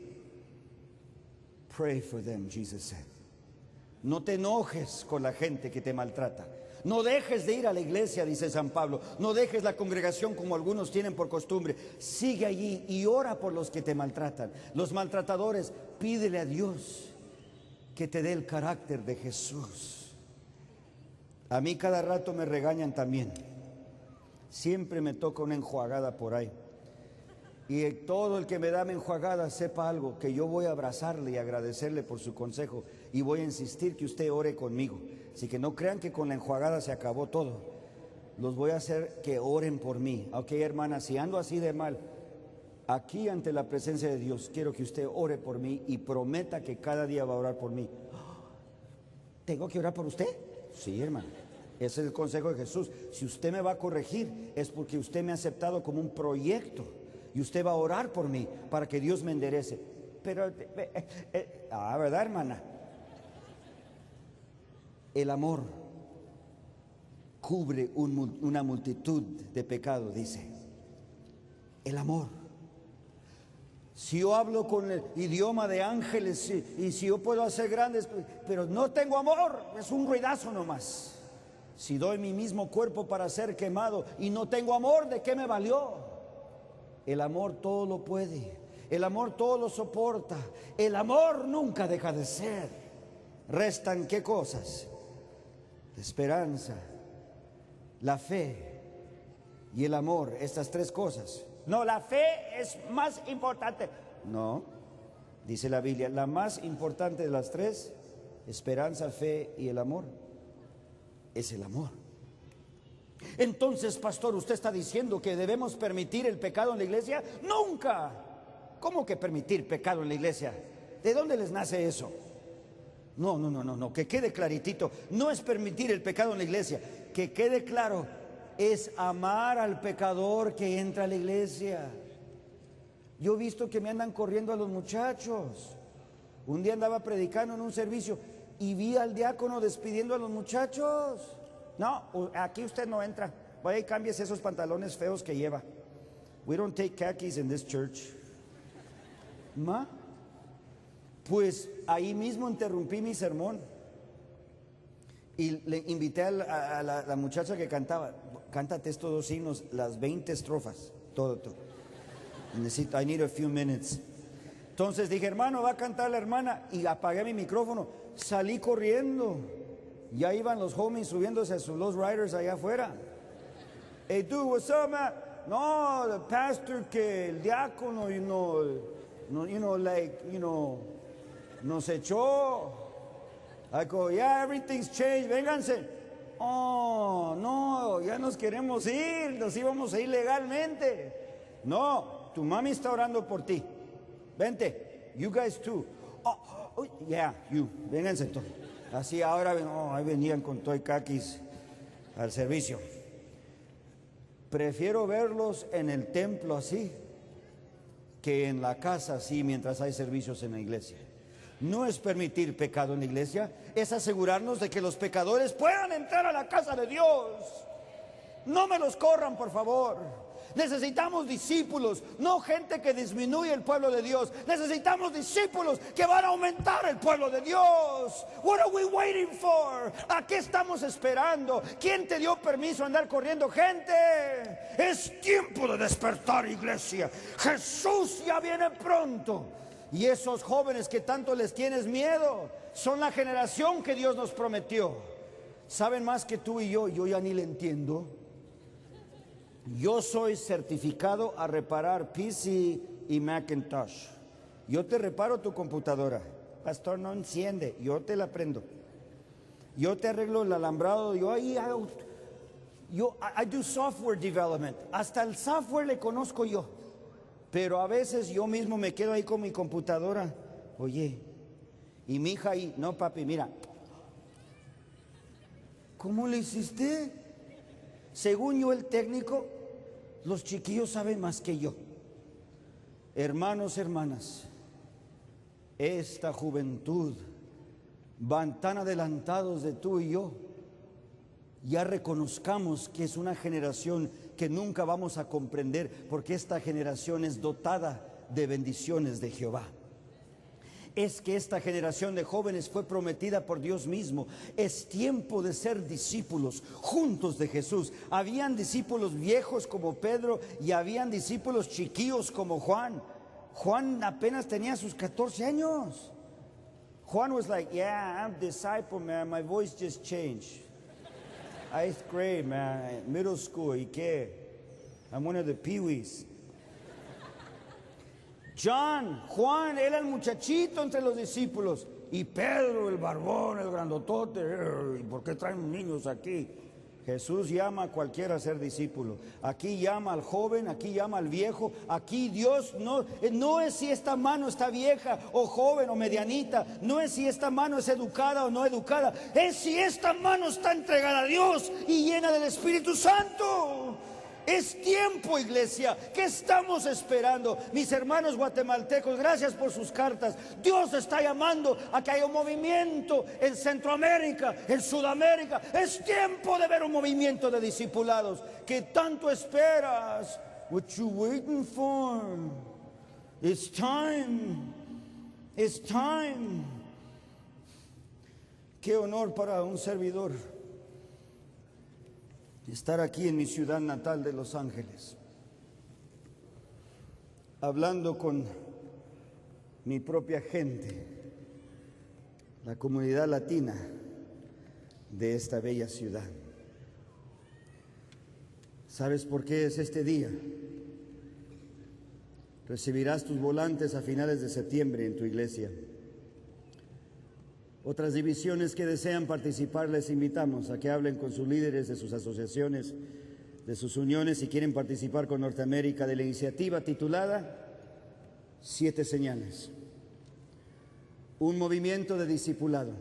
Pray for them, Jesus said. No te enojes con la gente que te maltrata. No dejes de ir a la iglesia, dice San Pablo. No dejes la congregación como algunos tienen por costumbre. Sigue allí y ora por los que te maltratan. Los maltratadores, pídele a Dios que te dé el carácter de Jesús. A mí cada rato me regañan también. Siempre me toca una enjuagada por ahí. Y todo el que me da mi enjuagada sepa algo, que yo voy a abrazarle y agradecerle por su consejo. Y voy a insistir que usted ore conmigo. Así que no crean que con la enjuagada se acabó todo. Los voy a hacer que oren por mí. Ok, hermana, si ando así de mal, aquí ante la presencia de Dios, quiero que usted ore por mí y prometa que cada día va a orar por mí. ¿Tengo que orar por usted? Sí, hermano. Ese es el consejo de Jesús. Si usted me va a corregir, es porque usted me ha aceptado como un proyecto. Y usted va a orar por mí para que Dios me enderece. Pero, ¿verdad, hermana? El amor cubre una multitud de pecados, dice. El amor. Si yo hablo con el idioma de ángeles y si yo puedo hacer grandes, pero no tengo amor, es un ruidazo nomás. Si doy mi mismo cuerpo para ser quemado y no tengo amor, ¿de qué me valió? El amor todo lo puede, el amor todo lo soporta, el amor nunca deja de ser. Restan ¿qué cosas? La esperanza, la fe y el amor, estas tres cosas. No, la fe es más importante. No, dice la Biblia, la más importante de las tres, esperanza, fe y el amor, es el amor. Entonces, pastor, ¿usted está diciendo que debemos permitir el pecado en la iglesia? ¡Nunca! ¿Cómo que permitir pecado en la iglesia? ¿De dónde les nace eso? No, que quede claritito. No es permitir el pecado en la iglesia. Que quede claro, es amar al pecador que entra a la iglesia. Yo he visto que me andan corriendo a los muchachos. Un día andaba predicando en un servicio y vi al diácono despidiendo a los muchachos. No, aquí usted no entra. Vaya y cámbiese esos pantalones feos que lleva. We don't take khakis in this church. ¿Ma? Pues ahí mismo interrumpí mi sermón y le invité a la muchacha que cantaba. Cántate estos dos himnos, las 20 estrofas, todo. I need a few minutes. Entonces dije, hermano, va a cantar la hermana, y apagué mi micrófono. Salí corriendo. Ya iban los homies subiéndose a sus Low Riders allá afuera. Hey, dude, what's up, man? No, the pastor, que el diácono, nos echó. I go, yeah, everything's changed, vénganse. Oh, no, ya nos queremos ir, nos íbamos a ir legalmente. No, tu mami está orando por ti. Vente, you guys too. Oh, yeah, you, vénganse todos. Así ahora, ahí venían con toy caquis al servicio. Prefiero verlos en el templo así que en la casa así mientras hay servicios en la iglesia. No es permitir pecado en la iglesia, es asegurarnos de que los pecadores puedan entrar a la casa de Dios. No me los corran, por favor. Necesitamos discípulos, no gente que disminuye el pueblo de Dios. Necesitamos discípulos que van a aumentar el pueblo de Dios. What are we waiting for? ¿A qué estamos esperando? ¿Quién te dio permiso a andar corriendo gente? Es tiempo de despertar, iglesia. Jesús ya viene pronto. Y esos jóvenes que tanto les tienes miedo son la generación que Dios nos prometió. Saben más que tú y yo ya ni le entiendo. Yo soy certificado a reparar PC y Macintosh. Yo te reparo tu computadora. Pastor, no enciende, yo te la prendo. Yo te arreglo el alambrado. I do software development. Hasta el software le conozco yo. Pero a veces yo mismo me quedo ahí con mi computadora. Oye, y mi hija ahí, no papi, mira. ¿Cómo le hiciste? Según yo, el técnico, los chiquillos saben más que yo. Hermanos, hermanas, esta juventud van tan adelantados de tú y yo. Ya reconozcamos que es una generación que nunca vamos a comprender, porque esta generación es dotada de bendiciones de Jehová. es que esta generación de jóvenes fue prometida por Dios mismo. Es tiempo de ser discípulos juntos de Jesús. Habían discípulos viejos como Pedro y habían discípulos chiquillos como Juan. Juan apenas tenía sus 14 años. Juan was like, yeah, I'm a disciple, man. My voice just changed. 8th grade, man. Middle school. ¿Y qué? I'm one of the peewees. Juan era el muchachito entre los discípulos. Y Pedro, el barbón, el grandotote. ¿Y por qué traen niños aquí? Jesús llama a cualquiera a ser discípulo. Aquí llama al joven, aquí llama al viejo. Aquí Dios no es si esta mano está vieja o joven o medianita. No es si esta mano es educada o no educada. Es si esta mano está entregada a Dios y llena del Espíritu Santo. Es tiempo, iglesia. ¿Qué estamos esperando? Mis hermanos guatemaltecos, gracias por sus cartas. Dios está llamando a que haya un movimiento en Centroamérica, en Sudamérica. Es tiempo de ver un movimiento de discipulados. ¿Qué tanto esperas? What you waiting for? It's time. It's time. Qué honor para un servidor estar aquí en mi ciudad natal de Los Ángeles, hablando con mi propia gente, la comunidad latina de esta bella ciudad. ¿Sabes por qué es este día? Recibirás tus volantes a finales de septiembre en tu iglesia. Otras divisiones que desean participar, les invitamos a que hablen con sus líderes de sus asociaciones, de sus uniones, si quieren participar con Norteamérica, de la iniciativa titulada 7 señales. Un movimiento de discipulado.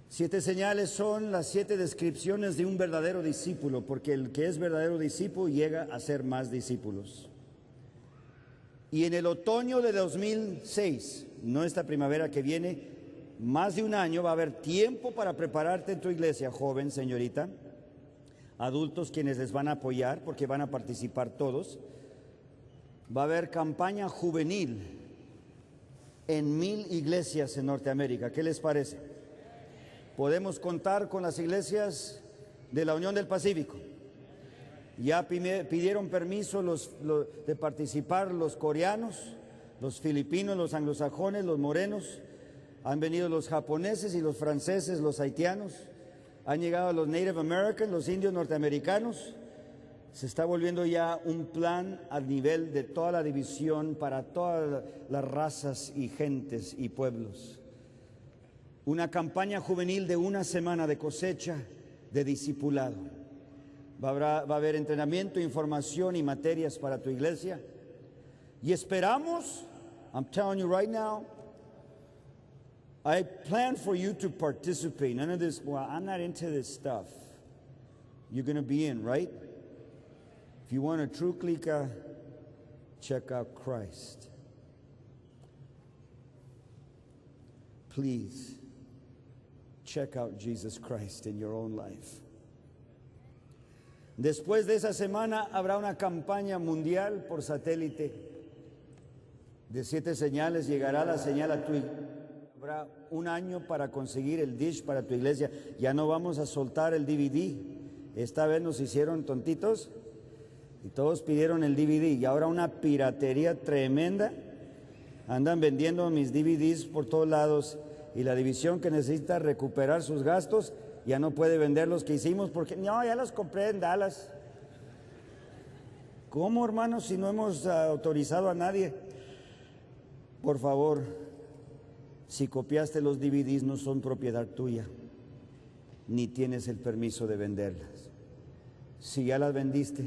7 señales son las 7 descripciones de un verdadero discípulo, porque el que es verdadero discípulo llega a ser más discípulos. Y en el otoño de 2006, no esta primavera que viene, más de un año, va a haber tiempo para prepararte en tu iglesia, joven, señorita, adultos quienes les van a apoyar porque van a participar todos. Va a haber campaña juvenil en 1000 iglesias en Norteamérica. ¿Qué les parece? Podemos contar con las iglesias de la Unión del Pacífico. Ya pidieron permiso de participar los coreanos, los filipinos, los anglosajones, los morenos. Han venido los japoneses y los franceses, los haitianos. Han llegado los Native Americans, los indios norteamericanos. Se está volviendo ya un plan a nivel de toda la división para todas las razas y gentes y pueblos. Una campaña juvenil de 1 semana de cosecha de discipulado. Va a haber entrenamiento, información y materias para tu iglesia. Y esperamos, I'm telling you right now, I plan for you to participate. None of this, well, I'm not into this stuff. You're going to be in, right? If you want a true clica, check out Christ. Please, check out Jesus Christ in your own life. Después de esa semana habrá una campaña mundial por satélite de 7 señales. Llegará la señal a tu iglesia. Habrá un año para conseguir el dish para tu iglesia. Ya no vamos a soltar el DVD. Esta vez nos hicieron tontitos y todos pidieron el DVD. Y ahora una piratería tremenda. Andan vendiendo mis DVDs por todos lados. Y la división que necesita recuperar sus gastos ya no puede vender los que hicimos porque no, ya los compré en Dallas. ¿Cómo, hermanos, si no hemos autorizado a nadie? Por favor, si copiaste los DVDs, no son propiedad tuya, ni tienes el permiso de venderlas. Si ya las vendiste,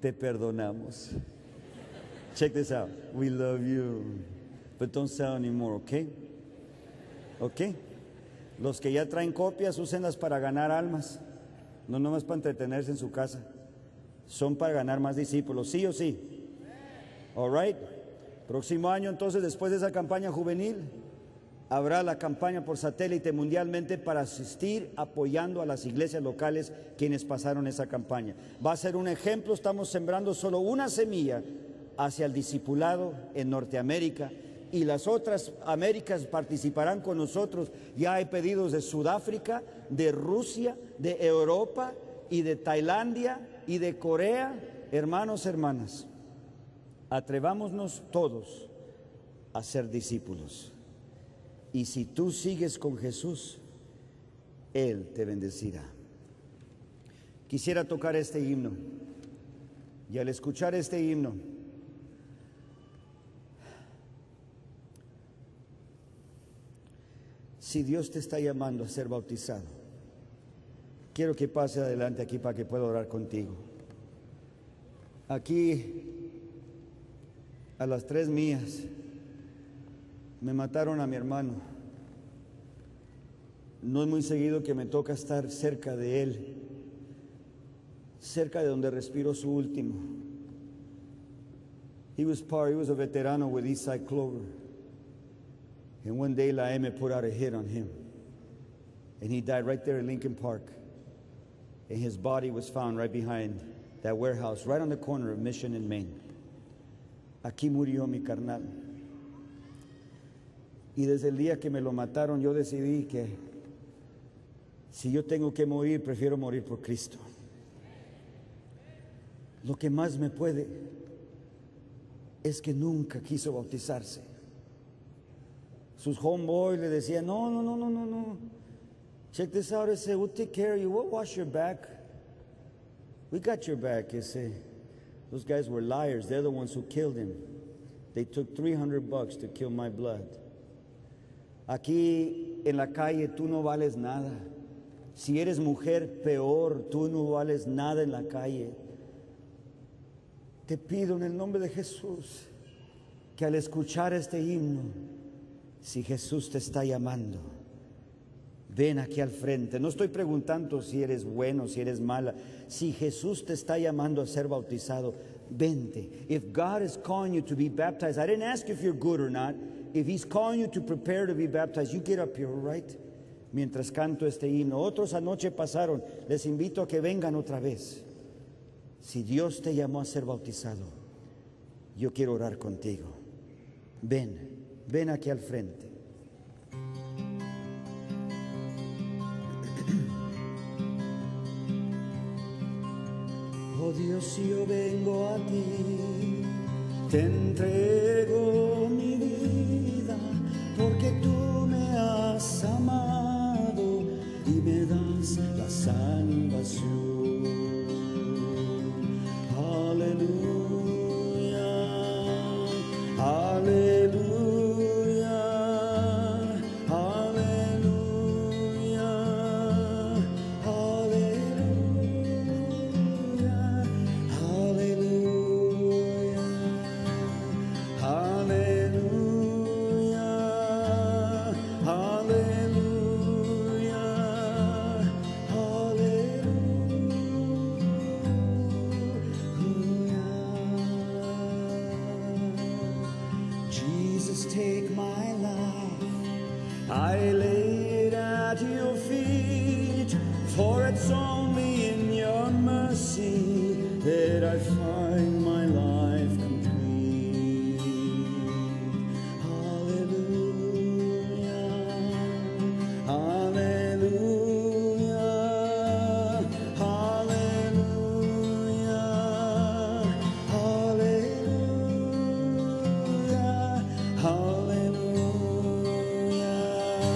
te perdonamos. Check this out. We love you, but don't sell anymore, okay? Okay? Los que ya traen copias, úsenlas para ganar almas, no nomás para entretenerse en su casa. Son para ganar más discípulos, sí o sí. All right. Próximo año, entonces, después de esa campaña juvenil, habrá la campaña por satélite mundialmente para asistir apoyando a las iglesias locales quienes pasaron esa campaña. Va a ser un ejemplo. Estamos sembrando solo una semilla hacia el discipulado en Norteamérica, y las otras Américas participarán con nosotros. Ya hay pedidos de Sudáfrica, de Rusia, de Europa y de Tailandia y de Corea. Hermanos, hermanas, atrevámonos todos a ser discípulos. Y si tú sigues con Jesús, Él te bendecirá. Quisiera tocar este himno. Y al escuchar este himno, si Dios te está llamando a ser bautizado, quiero que pase adelante aquí para que pueda orar contigo. Aquí, a las 3 millas, me mataron a mi hermano. No es muy seguido que me toca estar cerca de él, cerca de donde respiró su último. He was a veterano with Eastside Clover. And one day La M put out a hit on him. And he died right there in Lincoln Park. And his body was found right behind that warehouse, right on the corner of Mission and Main. Aquí murió mi carnal. Y desde el día que me lo mataron, yo decidí que si yo tengo que morir, prefiero morir por Cristo. Lo que más me puede es que nunca quiso bautizarse. Sus homeboys le decían, no. Check this out. They say, we'll take care of you. We'll wash your back. We got your back. They say, those guys were liars. They're the ones who killed him. They took $300 to kill my blood. Aquí en la calle tú no vales nada. Si eres mujer, peor. Tú no vales nada en la calle. Te pido en el nombre de Jesús que al escuchar este himno, si Jesús te está llamando, ven aquí al frente. No estoy preguntando si eres bueno, si eres mala. Si Jesús te está llamando a ser bautizado, vente. If God is calling you to be baptized, I didn't ask you if you're good or not. If He's calling you to prepare to be baptized, you get up here, right? Mientras canto este himno. Otros anoche pasaron. Les invito a que vengan otra vez. Si Dios te llamó a ser bautizado, yo quiero orar contigo. Ven aquí al frente. Oh Dios, yo vengo a ti, te entrego mi vida, porque tú me has amado y me das la salvación. Aleluya, aleluya, aleluya, aleluya, aleluya, aleluya, aleluya, Jesus, take my life, I lay it at your feet, for it's only in your mercy that I find my life complete. Hallelujah, hallelujah, hallelujah, hallelujah, hallelujah, hallelujah, hallelujah,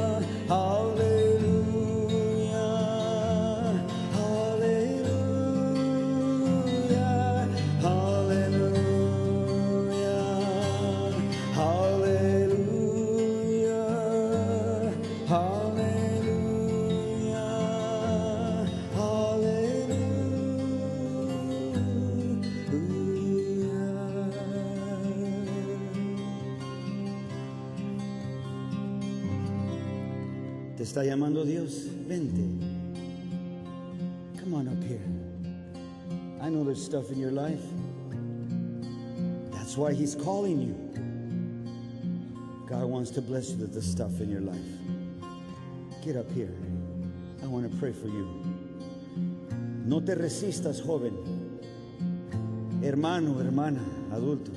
hallelujah, hallelujah, hallelujah, hallelujah. Te está llamando Dios, vente. Come on up here. I know there's stuff in your life. That's why He's calling you. God wants to bless you with the stuff in your life. Get up here. I want to pray for you. No te resistas, joven. hermano, hermana, adulto.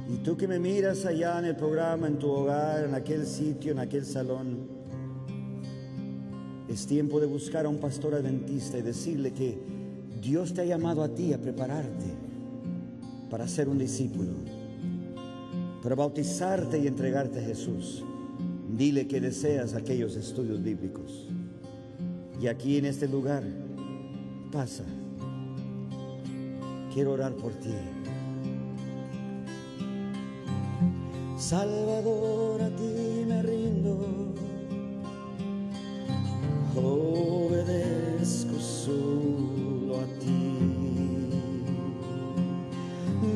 Y tú que me miras allá en el programa, en tu hogar, en aquel sitio, en aquel salón, es tiempo de buscar a un pastor adventista y decirle que Dios te ha llamado a ti a prepararte para ser un discípulo, para bautizarte y entregarte a Jesús. Dile que deseas aquellos estudios bíblicos. Y aquí en este lugar, pasa. Quiero orar por ti. Salvador, a ti me rindo, obedezco solo a ti,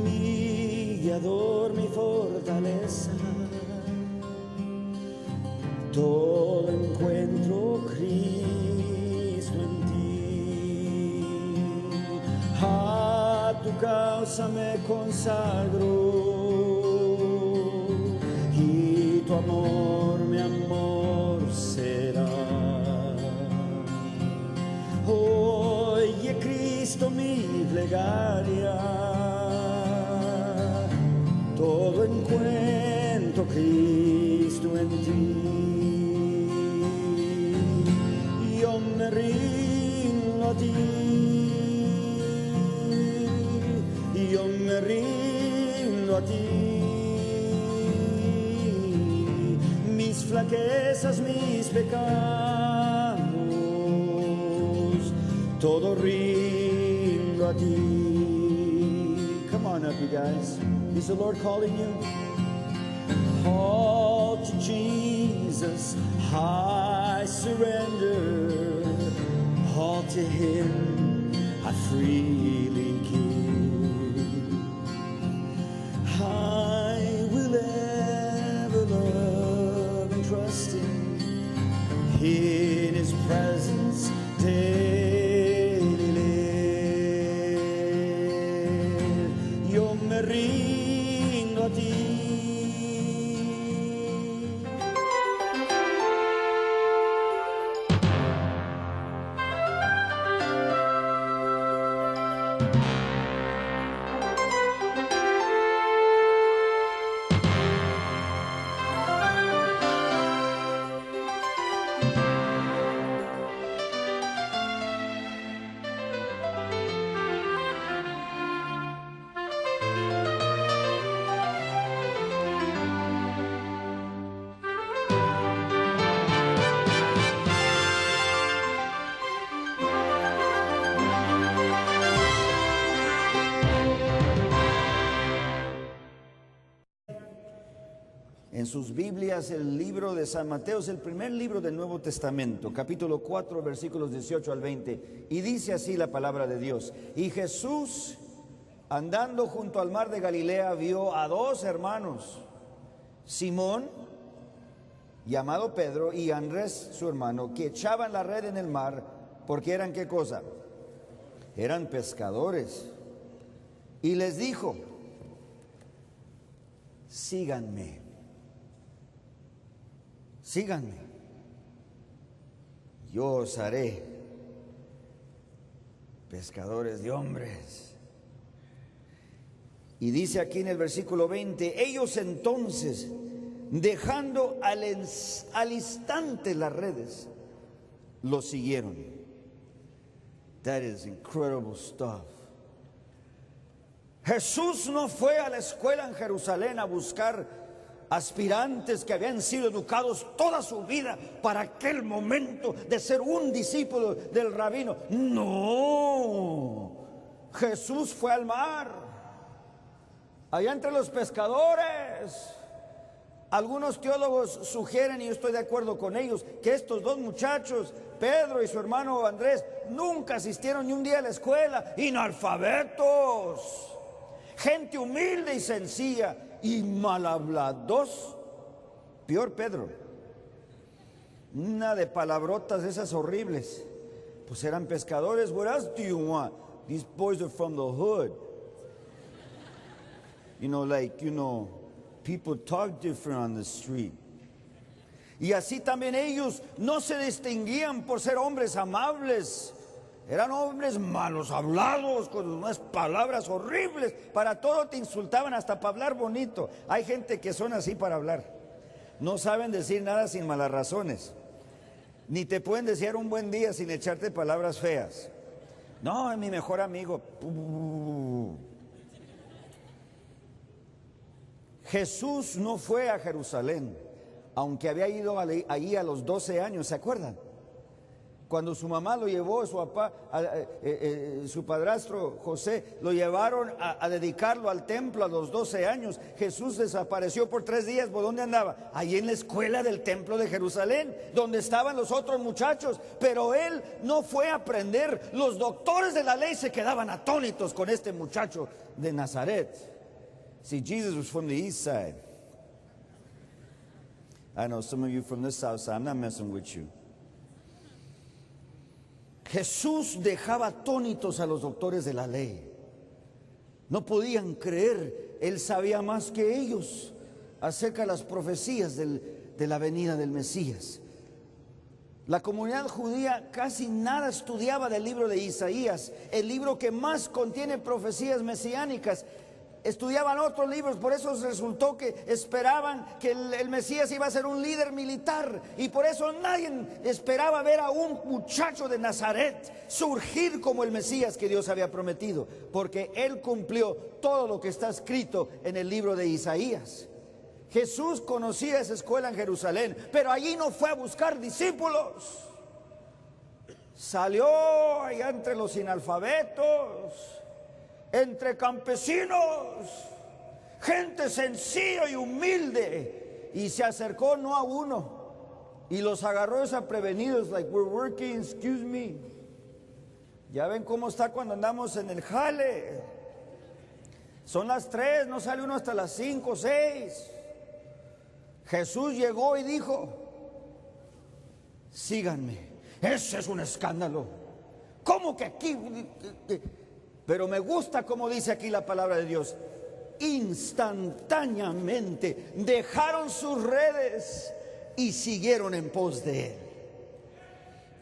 mi guiador, mi fortaleza, todo encuentro Cristo en ti, a tu causa me consagro. Tu amor, mi amor será. Oye, Cristo, mi plegaria, todo encuentro Cristo en ti. Yo me rindo a ti, yo me rindo a ti. Mis flaquezas, mis pecados, todo rindo a ti. Come on up, you guys. Is the Lord calling you? All to Jesus, I surrender. All to Him, I freely give. I will ever love and trust Him in His presence daily live. Yo me rindo a ti. En sus Biblias, el libro de San Mateo es el primer libro del Nuevo Testamento, capítulo 4, versículos 18 al 20. Y dice así la palabra de Dios. Y Jesús, andando junto al mar de Galilea, vio a dos hermanos, Simón, llamado Pedro, y Andrés, su hermano, que echaban la red en el mar, porque eran, ¿qué cosa? Eran pescadores. Y les dijo, síganme. Síganme, yo os haré pescadores de hombres. Y dice aquí en el versículo 20, ellos entonces, dejando al instante las redes, los siguieron. That is incredible stuff. Jesús no fue a la escuela en Jerusalén a buscar aspirantes que habían sido educados toda su vida para aquel momento de ser un discípulo del rabino. No, Jesús fue al mar, allá entre los pescadores. Algunos teólogos sugieren, y yo estoy de acuerdo con ellos, que estos dos muchachos, Pedro y su hermano Andrés, nunca asistieron ni un día a la escuela, analfabetos, gente humilde y sencilla. Y mal hablados, peor Pedro, una de palabrotas esas horribles. Pues eran pescadores. What else do you want? These boys are from the hood. People talk different on the street. Y así también ellos no se distinguían por ser hombres amables, Eran hombres malos hablados, con unas palabras horribles. Para todo te insultaban, hasta para hablar bonito. Hay gente que son así para hablar. No saben decir nada sin malas razones. Ni te pueden desear un buen día sin echarte palabras feas. No, es mi mejor amigo. Jesús no fue a Jerusalén, aunque había ido allí a los 12 años, ¿se acuerdan? Cuando su mamá lo llevó, su papá, su padrastro José, lo llevaron a dedicarlo al templo a los 12 años. Jesús desapareció por 3 días. ¿Por dónde andaba? Allí en la escuela del templo de Jerusalén, donde estaban los otros muchachos. Pero él no fue a aprender. Los doctores de la ley se quedaban atónitos con este muchacho de Nazaret. See, Jesus was from the east side. I know some of you from the south side. I'm not messing with you. Jesús dejaba atónitos a los doctores de la ley. No podían creer. Él sabía más que ellos acerca de las profecías de la venida del Mesías. La comunidad judía casi nada estudiaba del libro de Isaías, el libro que más contiene profecías mesiánicas. Estudiaban otros libros, por eso resultó que esperaban que el Mesías iba a ser un líder militar, y por eso nadie esperaba ver a un muchacho de Nazaret surgir como el Mesías que Dios había prometido, porque él cumplió todo lo que está escrito en el libro de Isaías. Jesús conocía esa escuela en Jerusalén, pero allí no fue a buscar discípulos. Salió allá entre los analfabetos, entre campesinos, gente sencilla y humilde, y se acercó no a uno, y los agarró desaprevenidos, like, we're working, excuse me. Ya ven cómo está cuando andamos en el jale. Son las 3, no sale uno hasta las 5, 6. Jesús llegó y dijo: síganme. Ese es un escándalo. ¿Cómo que aquí? Pero me gusta como dice aquí la palabra de Dios. Instantáneamente dejaron sus redes y siguieron en pos de él.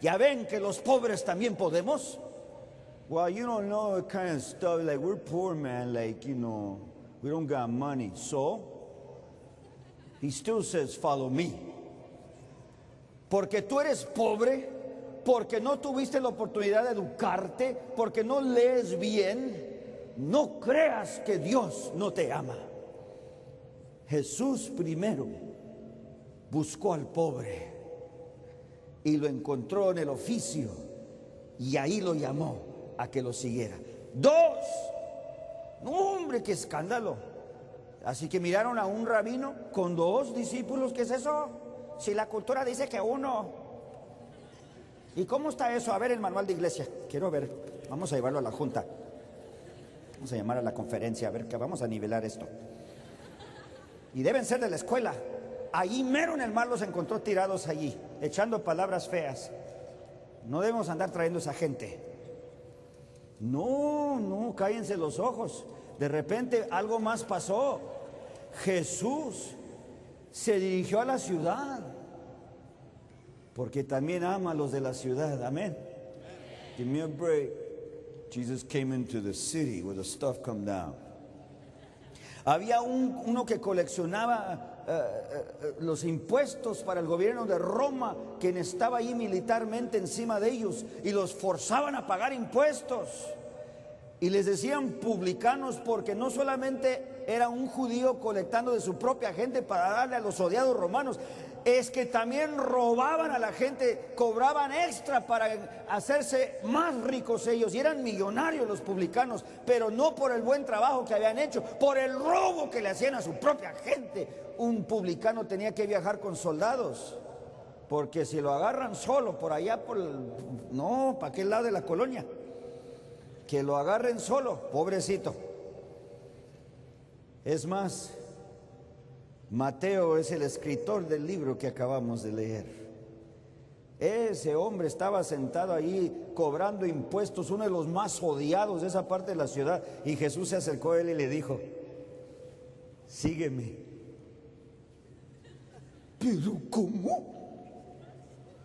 Ya ven que los pobres también podemos. Well, you don't know the kind of stuff, like, we're poor, man, like, you know, we don't got money. So he still says, follow me. Porque tú eres pobre, porque no tuviste la oportunidad de educarte, porque no lees bien, no creas que Dios no te ama. Jesús primero buscó al pobre y lo encontró en el oficio, y ahí lo llamó a que lo siguiera. 2, no, hombre, qué escándalo. Así que miraron a un rabino con 2 discípulos. ¿Qué es eso? Si la cultura dice que 1. ¿Y cómo está eso? A ver el manual de iglesia. Quiero ver. Vamos a llevarlo a la junta. Vamos a llamar a la conferencia. A ver, que vamos a nivelar esto. Y deben ser de la escuela. Allí mero en el mar los encontró tirados allí, echando palabras feas. No debemos andar trayendo esa gente. No, cállense los ojos. De repente algo más pasó. Jesús se dirigió a la ciudad, porque también ama a los de la ciudad. Amén. Give me a break. Jesus came into the city where the stuff come down. Había uno que coleccionaba los impuestos para el gobierno de Roma, quien estaba ahí militarmente encima de ellos, y los forzaban a pagar impuestos. Y les decían publicanos, porque no solamente era un judío colectando de su propia gente para darle a los odiados romanos, es que también robaban a la gente, cobraban extra para hacerse más ricos ellos, y eran millonarios los publicanos, pero no por el buen trabajo que habían hecho, por el robo que le hacían a su propia gente. Un publicano tenía que viajar con soldados, porque si lo agarran solo por allá, no, ¿para qué lado de la colonia? Que lo agarren solo, pobrecito. Es más, Mateo es el escritor del libro que acabamos de leer. Ese hombre estaba sentado ahí cobrando impuestos, uno de los más odiados de esa parte de la ciudad, y Jesús se acercó a él y le dijo: sígueme. ¿Pero cómo?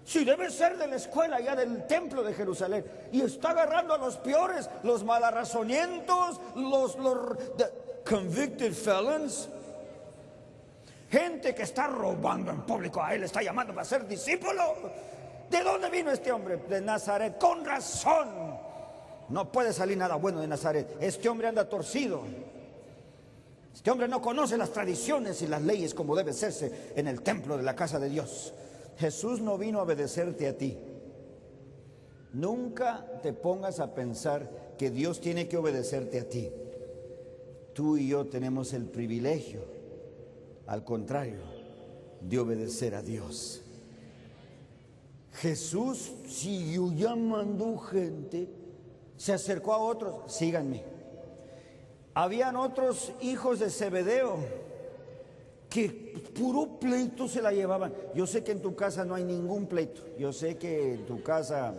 Si debe ser de la escuela ya del templo de Jerusalén. Y está agarrando a los peores, los malarrazonientos, the convicted felons. Gente que está robando en público, a él está llamando para ser discípulo. ¿De dónde vino este hombre? De Nazaret. Con razón. No puede salir nada bueno de Nazaret. Este hombre anda torcido. Este hombre no conoce las tradiciones y las leyes como debe hacerse en el templo de la casa de Dios. Jesús no vino a obedecerte a ti. Nunca te pongas a pensar que Dios tiene que obedecerte a ti. Tú y yo tenemos el privilegio, al contrario, de obedecer a Dios. Jesús siguió llamando gente, se acercó a otros, síganme. Habían otros hijos de Zebedeo que puro pleito se la llevaban. Yo sé que en tu casa no hay ningún pleito. Yo sé que en tu casa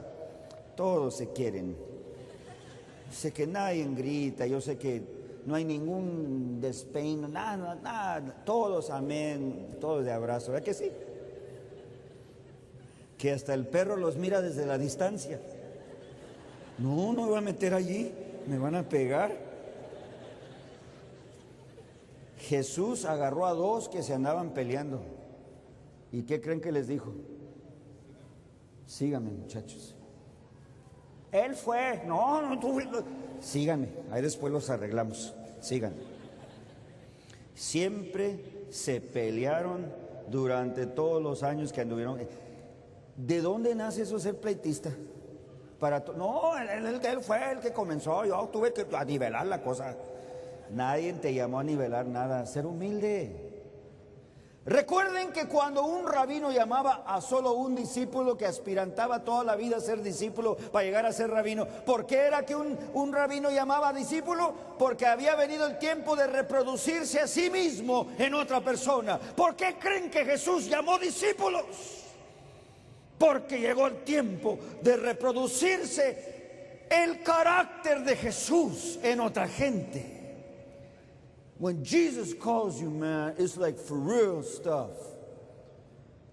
todos se quieren. Sé que nadie grita. Yo sé que no hay ningún despeino. Nada. Todos, amén. Todos de abrazo. ¿Verdad que sí? Que hasta el perro los mira desde la distancia. No me voy a meter allí. Me van a pegar. Jesús agarró a dos que se andaban peleando. ¿Y qué creen que les dijo? Síganme, muchachos. Él fue. No, tú. Síganme, ahí después los arreglamos. Síganme. Siempre se pelearon durante todos los años que anduvieron. ¿De dónde nace eso ser pleitista? No, él fue el que comenzó. Yo tuve que nivelar la cosa. Nadie te llamó a nivelar nada, ser humilde. Recuerden que cuando un rabino llamaba a solo un discípulo que aspirantaba toda la vida a ser discípulo para llegar a ser rabino, ¿por qué era que un rabino llamaba a discípulo? Porque había venido el tiempo de reproducirse a sí mismo en otra persona. ¿Por qué creen que Jesús llamó discípulos? Porque llegó el tiempo de reproducirse el carácter de Jesús en otra gente. When Jesus calls you, man, it's like for real stuff.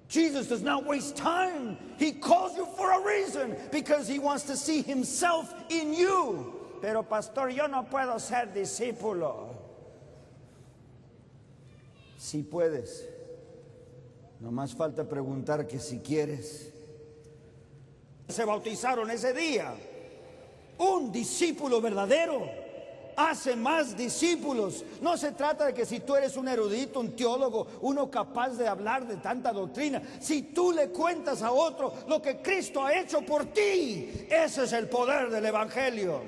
Jesus does not waste time. He calls you for a reason, because he wants to see himself in you. Pero pastor, yo no puedo ser discípulo. Sí puedes. Nomás falta preguntar que si quieres. Se bautizaron ese día. Un discípulo verdadero hace más discípulos. No se trata de que si tú eres un erudito, un teólogo, uno capaz de hablar de tanta doctrina, si tú le cuentas a otro lo que Cristo ha hecho por ti, ese es el poder del evangelio.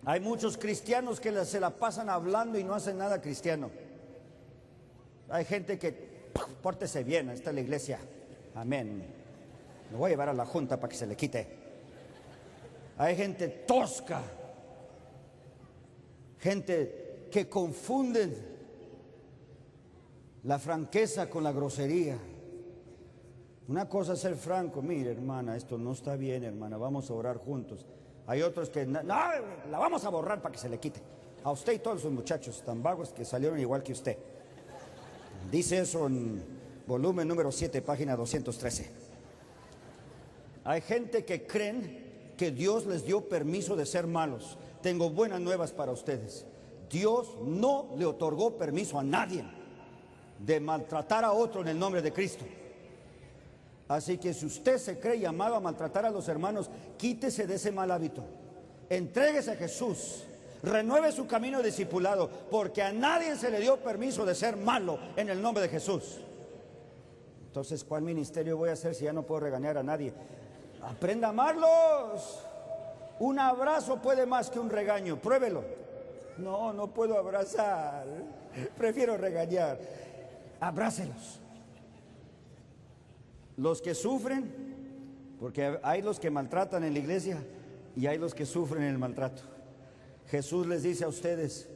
Hay muchos cristianos que se la pasan hablando y no hacen nada cristiano. Hay gente que, pórtese bien, está en la iglesia, amén, me voy a llevar a la junta para que se le quite. Hay gente tosca, gente que confunden la franqueza con la grosería. Una cosa es ser franco. Mire, hermana, esto no está bien, hermana, vamos a orar juntos. Hay otros que, no, la vamos a borrar para que se le quite. A usted y todos sus muchachos tan vagos que salieron igual que usted. Dice eso en volumen número 7, página 213. Hay gente que creen que Dios les dio permiso de ser malos. Tengo buenas nuevas para ustedes. Dios no le otorgó permiso a nadie de maltratar a otro en el nombre de Cristo. Así que si usted se cree llamado a maltratar a los hermanos, quítese de ese mal hábito. Entréguese a Jesús. Renueve su camino de discipulado, porque a nadie se le dio permiso de ser malo en el nombre de Jesús. Entonces, ¿cuál ministerio voy a hacer si ya no puedo regañar a nadie? Aprenda a amarlos. Un abrazo puede más que un regaño. Pruébelo. No puedo abrazar. Prefiero regañar. Abrácelos. Los que sufren, porque hay los que maltratan en la iglesia y hay los que sufren el maltrato. Jesús les dice a ustedes: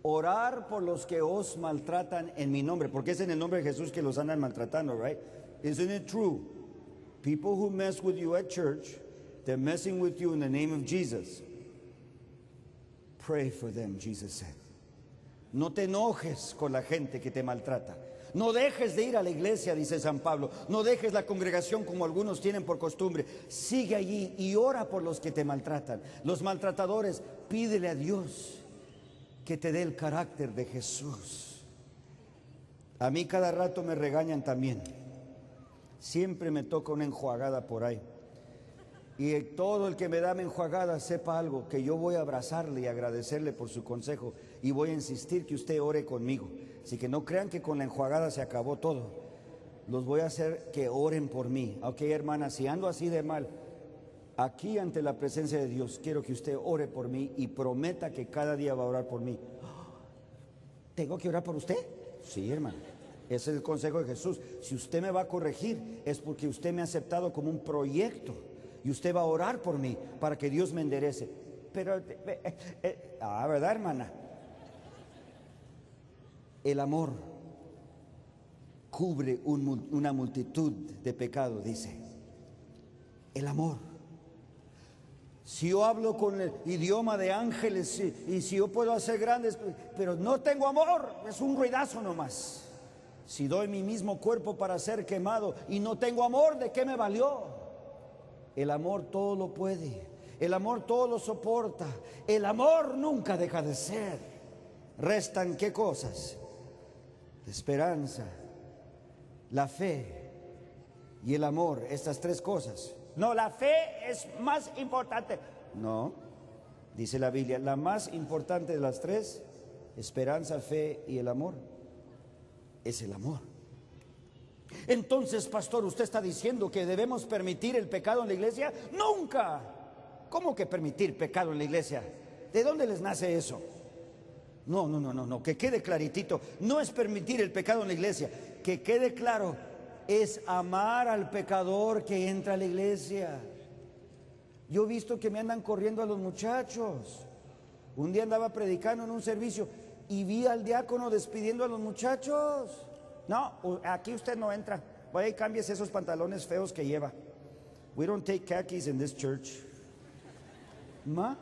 orar por los que os maltratan en mi nombre, porque es en el nombre de Jesús que los andan maltratando, right? Isn't it true? People who mess with you at church, they're messing with you in the name of Jesus. Pray for them, Jesus said. No te enojes con la gente que te maltrata. No dejes de ir a la iglesia, dice San Pablo. No dejes la congregación como algunos tienen por costumbre. Sigue allí y ora por los que te maltratan. Los maltratadores, pídele a Dios que te dé el carácter de Jesús. A mí cada rato me regañan también. Siempre me toca una enjuagada por ahí. Y todo el que me da mi enjuagada sepa algo, que yo voy a abrazarle y agradecerle por su consejo y voy a insistir que usted ore conmigo. Así que no crean que con la enjuagada se acabó todo. Los voy a hacer que oren por mí. Ok, hermana, si ando así de mal, aquí ante la presencia de Dios, quiero que usted ore por mí y prometa que cada día va a orar por mí. ¿Tengo que orar por usted? Sí, hermano. Ese es el consejo de Jesús. Si usted me va a corregir, es porque usted me ha aceptado como un proyecto. Y usted va a orar por mí para que Dios me enderece. Pero, ¿verdad, hermana? El amor cubre una multitud de pecados, dice. El amor. Si yo hablo con el idioma de ángeles y si yo puedo hacer grandes, pero no tengo amor, es un ruidazo nomás. Si doy mi mismo cuerpo para ser quemado y no tengo amor, ¿de qué me valió? El amor todo lo puede, el amor todo lo soporta, el amor nunca deja de ser. Restan ¿qué cosas? La esperanza, la fe y el amor, estas tres cosas. No, la fe es más importante. No, dice la Biblia, la más importante de las tres, esperanza, fe y el amor, es el amor. Entonces, pastor, ¿usted está diciendo que debemos permitir el pecado en la iglesia? ¡Nunca! ¿Cómo que permitir pecado en la iglesia? ¿De dónde les nace eso? No, que quede claritito. No es permitir el pecado en la iglesia. Que quede claro, es amar al pecador que entra a la iglesia. Yo he visto que me andan corriendo a los muchachos. Un día andaba predicando en un servicio y vi al diácono despidiendo a los muchachos. No, aquí usted no entra. Vaya y cámbiese esos pantalones feos que lleva. We don't take khakis in this church. ¿Ma?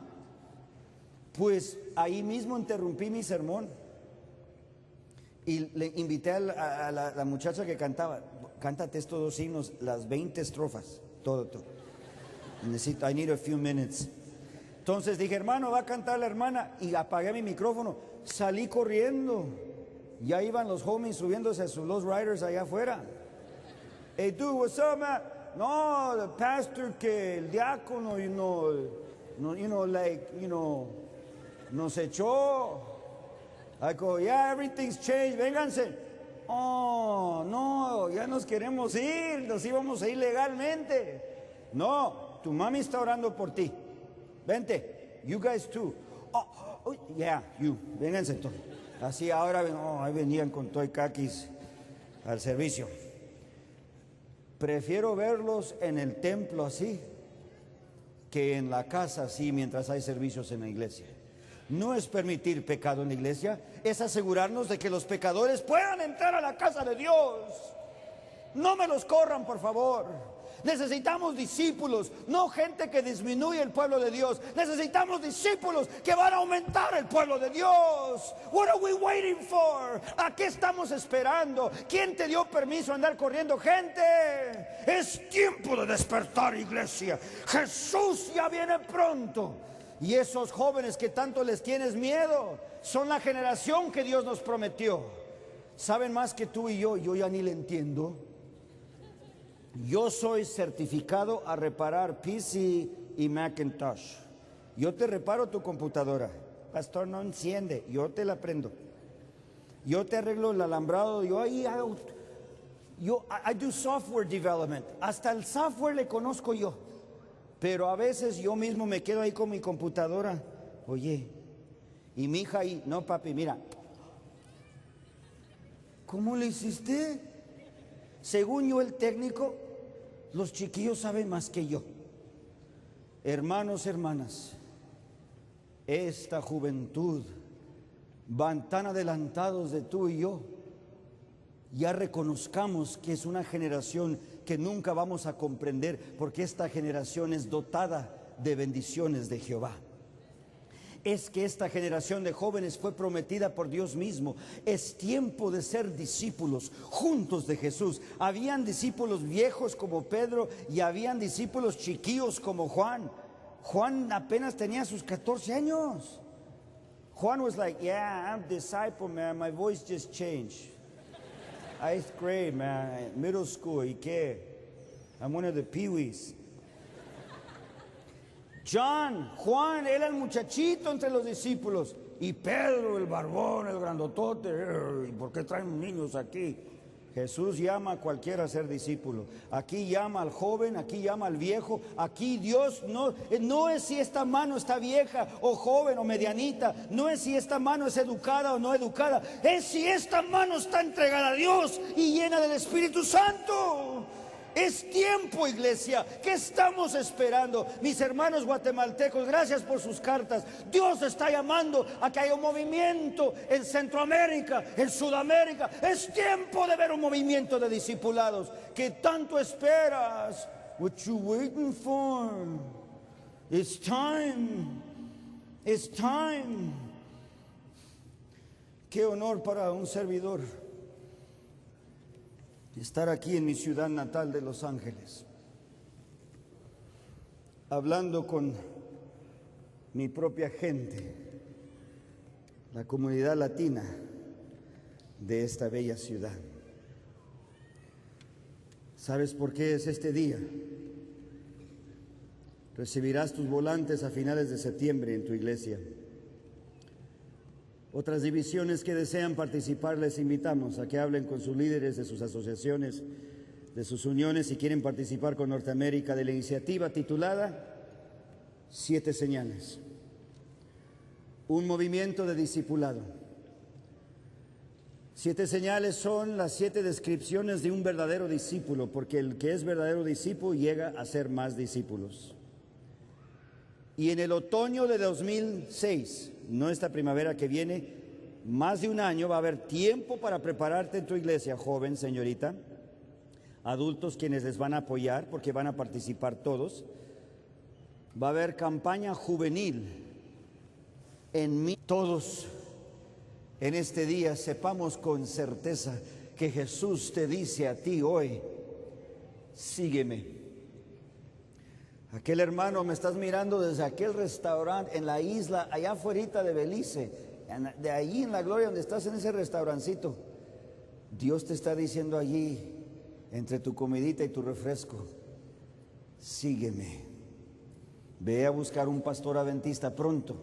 Pues ahí mismo interrumpí mi sermón y le invité a la muchacha que cantaba. Cántate estos dos himnos, las 20 estrofas, todo. I need a few minutes. Entonces dije, hermano, va a cantar la hermana, y apagué mi micrófono. Salí corriendo. Ya iban los homies subiéndose a sus Low Riders allá afuera. Hey, dude, what's up, man? No, the pastor, que el diácono, nos echó. I go, yeah, everything's changed, vénganse. Oh, no, ya nos queremos ir, nos íbamos a ir legalmente. No, tu mami está orando por ti. Vente, you guys too. Oh, yeah, you, vénganse entonces. Así ahora, ahí venían con toy caquis al servicio. Prefiero verlos en el templo así que en la casa así mientras hay servicios en la iglesia. No es permitir pecado en la iglesia, es asegurarnos de que los pecadores puedan entrar a la casa de Dios. No me los corran, por favor. Necesitamos discípulos, no gente que disminuye el pueblo de Dios. Necesitamos discípulos que van a aumentar el pueblo de Dios. What are we waiting for? ¿A qué estamos esperando? ¿Quién te dio permiso a andar corriendo gente? Es tiempo de despertar, iglesia. Jesús ya viene pronto. Y esos jóvenes que tanto les tienes miedo son la generación que Dios nos prometió. Saben más que tú y yo ya ni le entiendo. Yo soy certificado a reparar PC y Macintosh. Yo te reparo tu computadora. Pastor, no enciende, yo te la prendo. Yo te arreglo el alambrado. I do software development. Hasta el software le conozco yo. Pero a veces yo mismo me quedo ahí con mi computadora. Oye, y mi hija ahí, no papi, mira. ¿Cómo le hiciste? Según yo, el técnico, los chiquillos saben más que yo. Hermanos, hermanas, esta juventud van tan adelantados de tú y yo. Ya reconozcamos que es una generación que nunca vamos a comprender, porque esta generación es dotada de bendiciones de Jehová. es que esta generación de jóvenes fue prometida por Dios mismo. Es tiempo de ser discípulos juntos de Jesús. Habían discípulos viejos como Pedro y habían discípulos chiquillos como Juan. Juan apenas tenía sus 14 años. Juan was like, yeah, I'm a disciple, man. My voice just changed. 8th grade, man. Middle school. ¿Y qué? I'm one of the peewees. Juan era el muchachito entre los discípulos. Y Pedro, el barbón, el grandotote. ¿Y por qué traen niños aquí? Jesús llama a cualquiera a ser discípulo. Aquí llama al joven, aquí llama al viejo. Aquí Dios no es si esta mano está vieja o joven o medianita. No es si esta mano es educada o no educada. Es si esta mano está entregada a Dios y llena del Espíritu Santo. Es tiempo, iglesia. ¿Qué estamos esperando? Mis hermanos guatemaltecos, gracias por sus cartas. Dios está llamando a que haya un movimiento en Centroamérica, en Sudamérica. Es tiempo de ver un movimiento de discipulados. ¿Qué tanto esperas? What you waiting for? It's time. It's time. Qué honor para un servidor estar aquí en mi ciudad natal de Los Ángeles, hablando con mi propia gente, la comunidad latina de esta bella ciudad. ¿Sabes por qué es este día? Recibirás tus volantes a finales de septiembre en tu iglesia. Otras divisiones que desean participar, les invitamos a que hablen con sus líderes de sus asociaciones, de sus uniones, si quieren participar con Norteamérica, de la iniciativa titulada 7 señales. Un movimiento de discipulado. 7 señales son las 7 descripciones de un verdadero discípulo, porque el que es verdadero discípulo llega a ser más discípulos. Y en el otoño de 2006, no esta primavera que viene, más de un año va a haber tiempo para prepararte en tu iglesia, joven, señorita, adultos quienes les van a apoyar porque van a participar todos. Va a haber campaña juvenil en mí. Todos en este día sepamos con certeza que Jesús te dice a ti hoy, sígueme. Aquel hermano, me estás mirando desde aquel restaurante en la isla, allá afuera de Belice, de allí en la gloria donde estás en ese restaurancito. Dios te está diciendo allí, entre tu comidita y tu refresco, sígueme. Ve a buscar un pastor adventista pronto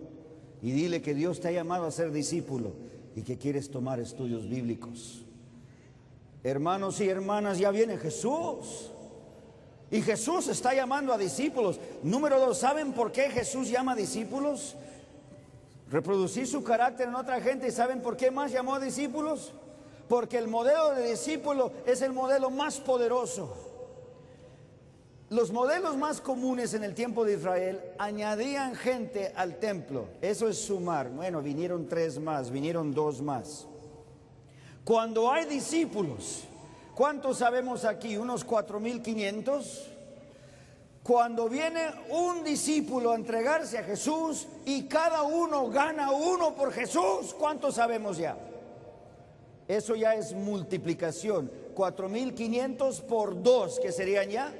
y dile que Dios te ha llamado a ser discípulo y que quieres tomar estudios bíblicos. Hermanos y hermanas, ya viene Jesús. Y Jesús está llamando a discípulos. Número 2, ¿saben por qué Jesús llama a discípulos? Reproducir su carácter en otra gente. ¿Y saben por qué más llamó a discípulos? Porque el modelo de discípulo es el modelo más poderoso. Los modelos más comunes en el tiempo de Israel añadían gente al templo. Eso es sumar. Bueno, vinieron 3 más, vinieron 2 más. Cuando hay discípulos, ¿cuántos sabemos aquí? ¿Unos 4,500? Cuando viene un discípulo a entregarse a Jesús y cada uno gana uno por Jesús, ¿cuántos sabemos ya? Eso ya es multiplicación. 4,500 por 2, que serían ya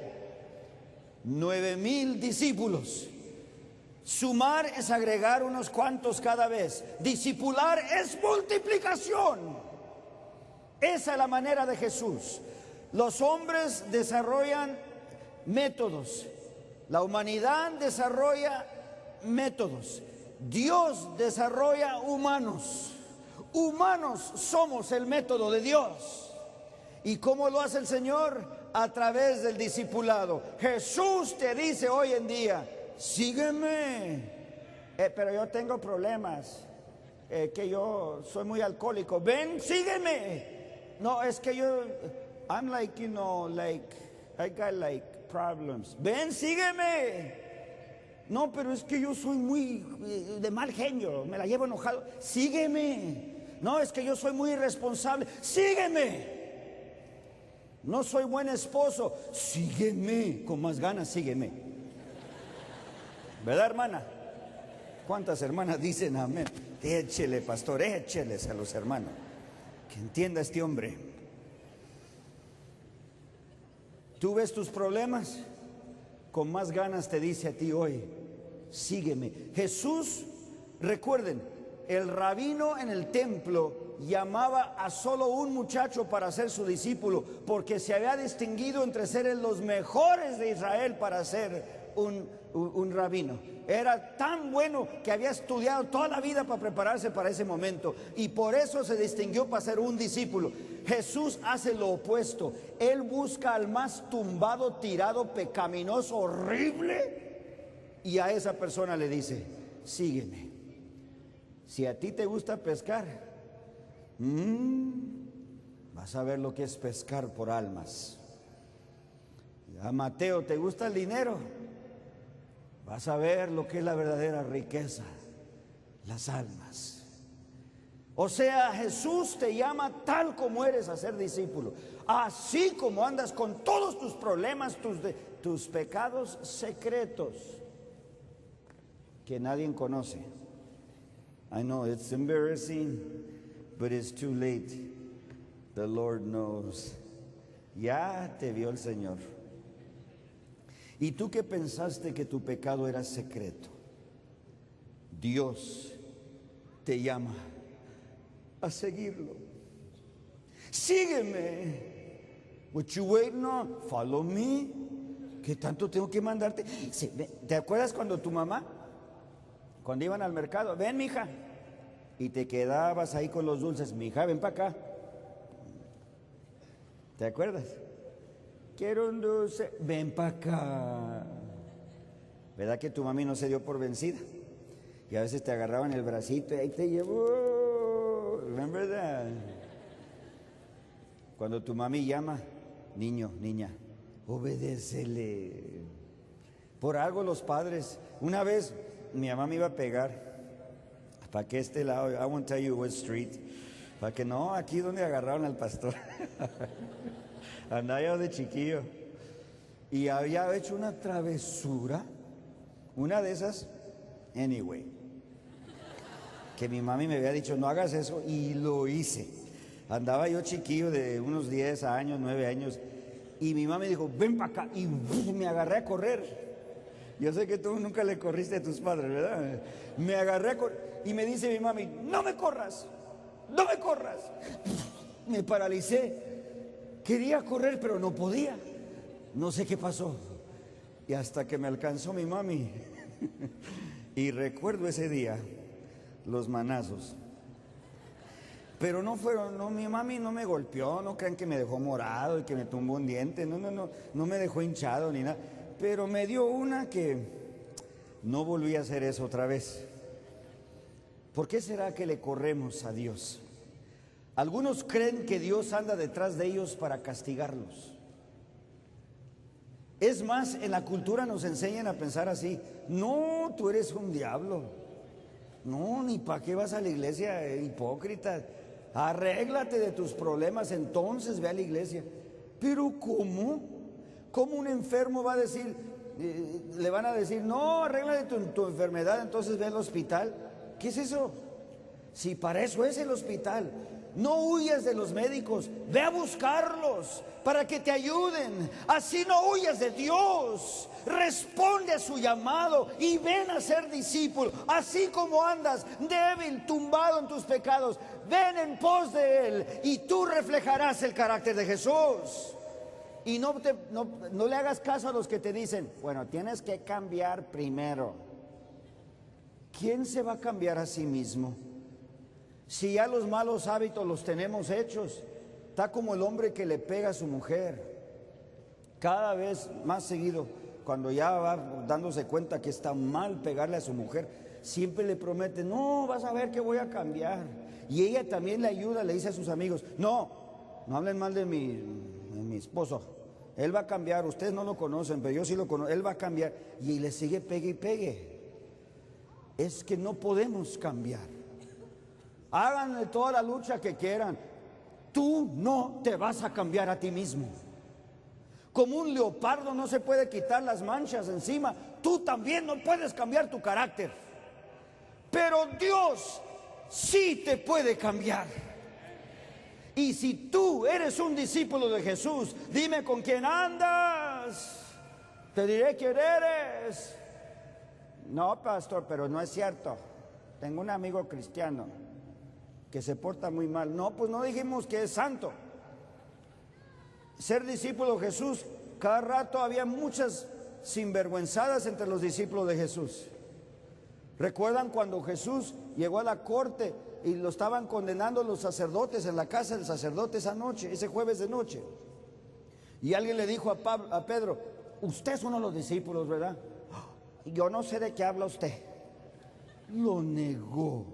9,000 discípulos. Sumar es agregar unos cuantos cada vez. Discipular es multiplicación. Esa es la manera de Jesús. Los hombres desarrollan métodos. La humanidad desarrolla métodos. Dios desarrolla humanos. Humanos somos el método de Dios. ¿Y cómo lo hace el Señor? A través del discipulado. Jesús te dice hoy en día, sígueme. Pero yo tengo problemas. Que yo soy muy alcohólico. Ven, sígueme. No, es que yo, I'm like, you know, like, I got like problems. Ven, sígueme. No, pero es que yo soy muy de mal genio, me la llevo enojado. Sígueme. No, es que yo soy muy irresponsable. Sígueme. No soy buen esposo. Sígueme. Con más ganas, sígueme. ¿Verdad, hermana? ¿Cuántas hermanas dicen amén? Échele, pastor, écheles a los hermanos. Que entienda este hombre. Tú ves tus problemas, con más ganas te dice a ti hoy, sígueme. Jesús, recuerden, el rabino en el templo llamaba a solo un muchacho para ser su discípulo, porque se había distinguido entre ser los mejores de Israel para ser un rabino. Era tan bueno que había estudiado toda la vida para prepararse para ese momento, y por eso se distinguió para ser un discípulo. Jesús hace lo opuesto. Él busca al más tumbado, tirado, pecaminoso, horrible, y a esa persona le dice, sígueme. Si a ti te gusta pescar, vas a ver lo que es pescar por almas. A Mateo, ¿te gusta el dinero? Vas a ver lo que es la verdadera riqueza, las almas. O sea, Jesús te llama tal como eres a ser discípulo. Así como andas con todos tus problemas, tus pecados secretos que nadie conoce. I know it's embarrassing, but it's too late. The Lord knows. Ya te vio el Señor. ¿Y tú qué pensaste que tu pecado era secreto? Dios te llama a seguirlo. Sígueme. What you waiting on? Follow me. ¿Qué tanto tengo que mandarte? Sí, ¿te acuerdas cuando tu mamá, cuando iban al mercado, ven mija, y te quedabas ahí con los dulces, mija, ven para acá? ¿Te acuerdas? Quiero un dulce, ven para acá. ¿Verdad que tu mami no se dio por vencida? Y a veces te agarraban el bracito y ahí te llevó. Remember that? Cuando tu mami llama, niño, niña, obedécele. Por algo los padres, una vez mi mamá me iba a pegar, para que este lado, I won't tell you what street, para que no, aquí donde agarraron al pastor. Andaba yo de chiquillo y había hecho una travesura, una de esas, anyway, que mi mami me había dicho no hagas eso, y lo hice. Andaba yo chiquillo de unos 10 años, 9 años, y mi mami dijo ven para acá, y me agarré a correr. Yo sé que tú nunca le corriste a tus padres, ¿verdad? Me agarré a correr y me dice mi mami, no me corras, no me corras. Me paralicé. Quería correr, pero no podía. No sé qué pasó. Y hasta que me alcanzó mi mami. Y recuerdo ese día, los manazos. Pero no fueron, no, mi mami no me golpeó, no crean que me dejó morado y que me tumbó un diente. No me dejó hinchado ni nada. Pero me dio una que no volví a hacer eso otra vez. ¿Por qué será que le corremos a Dios? Algunos creen que Dios anda detrás de ellos para castigarlos. Es más, en la cultura nos enseñan a pensar así. No, tú eres un diablo. No, ni para qué vas a la iglesia, hipócrita. Arréglate de tus problemas, entonces ve a la iglesia. Pero ¿cómo? ¿Cómo un enfermo va a decir, le van a decir, no, arréglate tu enfermedad, entonces ve al hospital? ¿Qué es eso? Si para eso es el hospital. No huyas de los médicos, ve a buscarlos para que te ayuden. Así no huyas de Dios. Responde a su llamado y ven a ser discípulo. Así como andas débil, tumbado en tus pecados, ven en pos de Él y tú reflejarás el carácter de Jesús. Y no le hagas caso a los que te dicen, bueno, tienes que cambiar primero. ¿Quién se va a cambiar a sí mismo? Si ya los malos hábitos los tenemos hechos, está como el hombre que le pega a su mujer. Cada vez más seguido, cuando ya va dándose cuenta que está mal pegarle a su mujer, siempre le promete, no, vas a ver que voy a cambiar. Y ella también le ayuda, le dice a sus amigos, no hablen mal de mi esposo. Él va a cambiar, ustedes no lo conocen, pero yo sí lo conozco, él va a cambiar. Y le sigue pegue y pegue. Es que no podemos cambiar. Háganle toda la lucha que quieran. Tú no te vas a cambiar a ti mismo. Como un leopardo no se puede quitar las manchas encima, tú también no puedes cambiar tu carácter. pero Dios sí te puede cambiar. Y si tú eres un discípulo de Jesús, dime con quién andas, te diré quién eres. No, pastor, pero no es cierto. Tengo un amigo cristiano que se porta muy mal. No, pues no dijimos que es santo. Ser discípulo de Jesús, cada rato había muchas sinvergüenzadas entre los discípulos de Jesús. ¿Recuerdan cuando Jesús llegó a la corte y lo estaban condenando los sacerdotes en la casa del sacerdote esa noche, ese jueves de noche? Y alguien le dijo a Pedro: usted es uno de los discípulos, ¿verdad? Yo no sé de qué habla usted. Lo negó.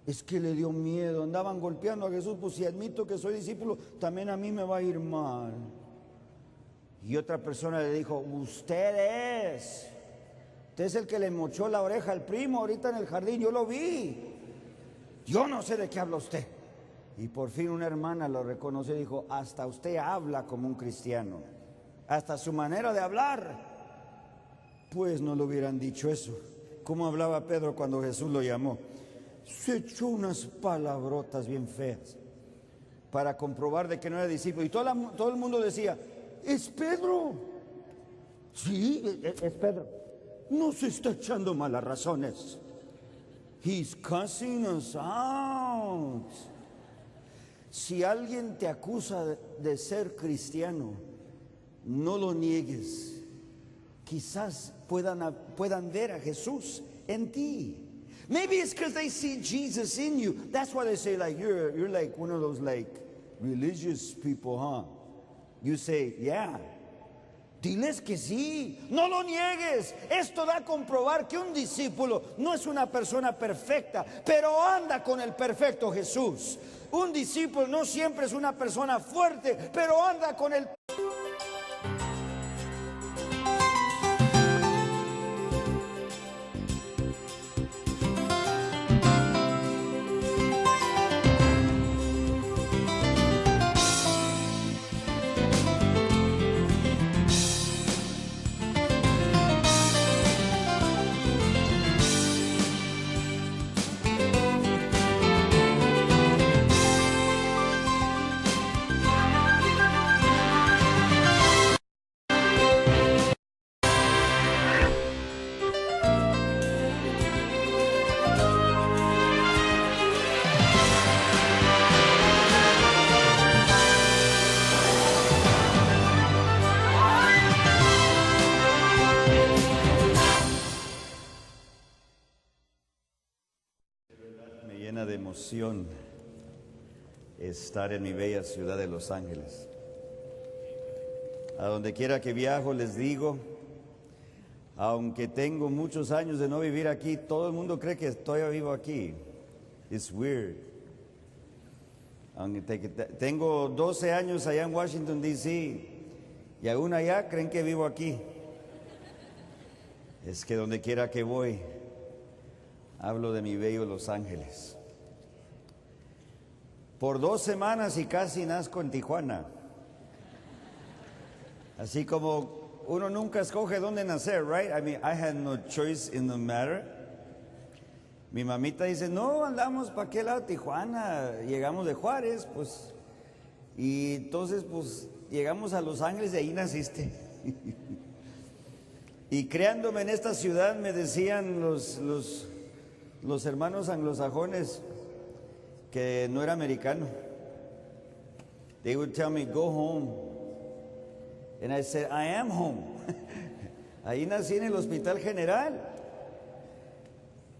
Es que le dio miedo. Andaban golpeando a Jesús. Pues si admito que soy discípulo, también a mí me va a ir mal. Y otra persona le dijo: usted es el que le mochó la oreja al primo ahorita en el jardín, yo lo vi. Yo no sé de qué habla usted. Y por fin una hermana lo reconoció y dijo: hasta usted habla como un cristiano, hasta su manera de hablar. Pues no le hubieran dicho eso. ¿Cómo hablaba Pedro cuando Jesús lo llamó? Se echó unas palabrotas bien feas para comprobar de que no era discípulo. Y todo el mundo decía: ¿es Pedro? Sí, es Pedro. No se está echando malas razones. He's cussing us out. Si alguien te acusa de ser cristiano, no lo niegues. Quizás puedan ver a Jesús en ti. Maybe it's because they see Jesus in you. That's why they say, like, you're like one of those like religious people, huh? You say, yeah. Diles que sí, no lo niegues. Esto da a comprobar que un discípulo no es una persona perfecta, pero anda con el perfecto Jesús. Un discípulo no siempre es una persona fuerte, pero anda con el... De emoción estar en mi bella ciudad de Los Ángeles. A donde quiera que viajo les digo, aunque tengo muchos años de no vivir aquí, todo el mundo cree que todavía vivo aquí. It's weird. Aunque tengo 12 años allá en Washington D.C. y aún allá creen que vivo aquí. Es que donde quiera que voy, hablo de mi bello Los Ángeles. Por 2 semanas y casi nazco en Tijuana. Así como uno nunca escoge dónde nacer, right? I mean, I had no choice in the matter. Mi mamita dice: no, andamos para qué lado, Tijuana. Llegamos de Juárez, pues. Y entonces, pues, llegamos a Los Ángeles y ahí naciste. Y creándome en esta ciudad, me decían los hermanos anglosajones que no era americano. They would tell me, go home. And I said, I am home. Ahí nací en el Hospital General.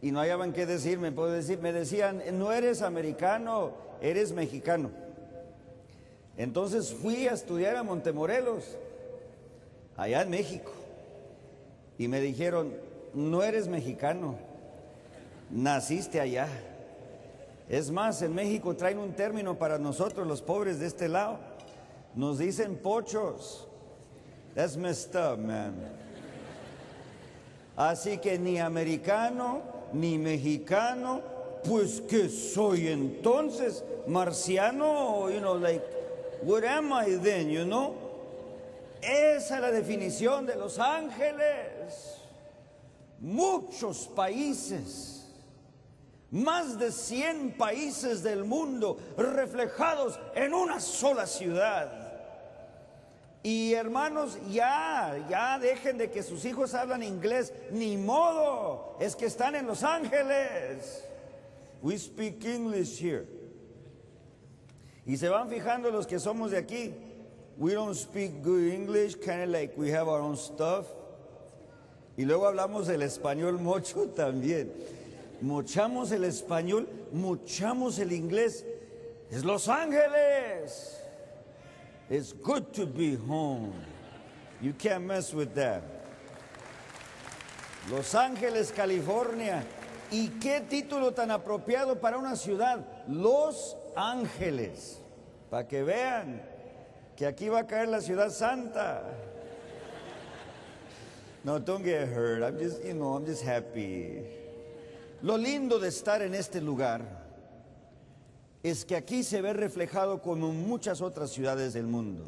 Y no hallaban qué decirme. Me decían, no eres americano, eres mexicano. Entonces fui a estudiar a Montemorelos, allá en México. Y me dijeron, no eres mexicano, naciste allá. Es más, en México traen un término para nosotros, los pobres de este lado. Nos dicen pochos. That's messed up, man. Así que ni americano, ni mexicano, pues ¿qué soy entonces? Marciano, you know, like, what am I then, you know? Esa es la definición de Los Ángeles. Muchos países Más de 100 países del mundo reflejados en una sola ciudad. Y hermanos, ya dejen de que sus hijos hablan inglés, ni modo, es que están en Los Ángeles. We speak English here. Y se van fijando los que somos de aquí. We don't speak good English, kind of like we have our own stuff. Y luego hablamos el español mocho también. Mochamos el español, mochamos el inglés. Es Los Ángeles. It's good to be home. You can't mess with that. Los Ángeles, California. ¿Y qué título tan apropiado para una ciudad? Los Ángeles. Para que vean que aquí va a caer la ciudad santa. No, don't get hurt. I'm just happy. Lo lindo de estar en este lugar es que aquí se ve reflejado como en muchas otras ciudades del mundo,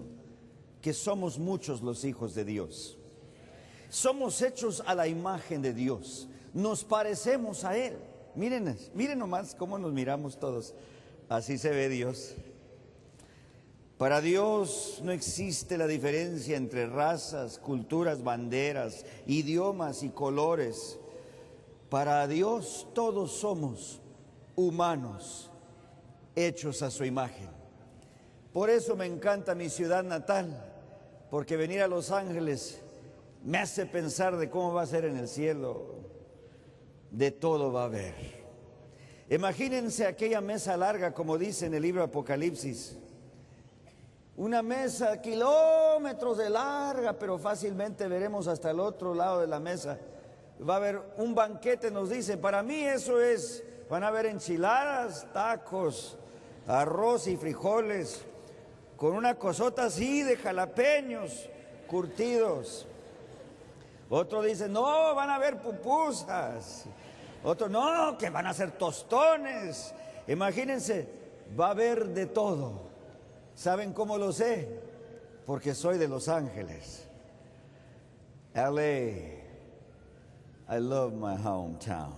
que somos muchos los hijos de Dios. Somos hechos a la imagen de Dios. Nos parecemos a Él. Miren nomás cómo nos miramos todos. Así se ve Dios. Para Dios no existe la diferencia entre razas, culturas, banderas, idiomas y colores. Para Dios todos somos humanos, hechos a su imagen. Por eso me encanta mi ciudad natal, porque venir a Los Ángeles me hace pensar de cómo va a ser en el cielo. De todo va a haber. Imagínense aquella mesa larga, como dice en el libro Apocalipsis. Una mesa kilómetros de larga, pero fácilmente veremos hasta el otro lado de la mesa. Va a haber un banquete, nos dicen. Para mí eso es, van a haber enchiladas, tacos, arroz y frijoles, con una cosota así de jalapeños curtidos. Otro dice, no, van a haber pupusas. Otro, no, que van a ser tostones. Imagínense, va a haber de todo. ¿Saben cómo lo sé? Porque soy de Los Ángeles. LA. I love my hometown.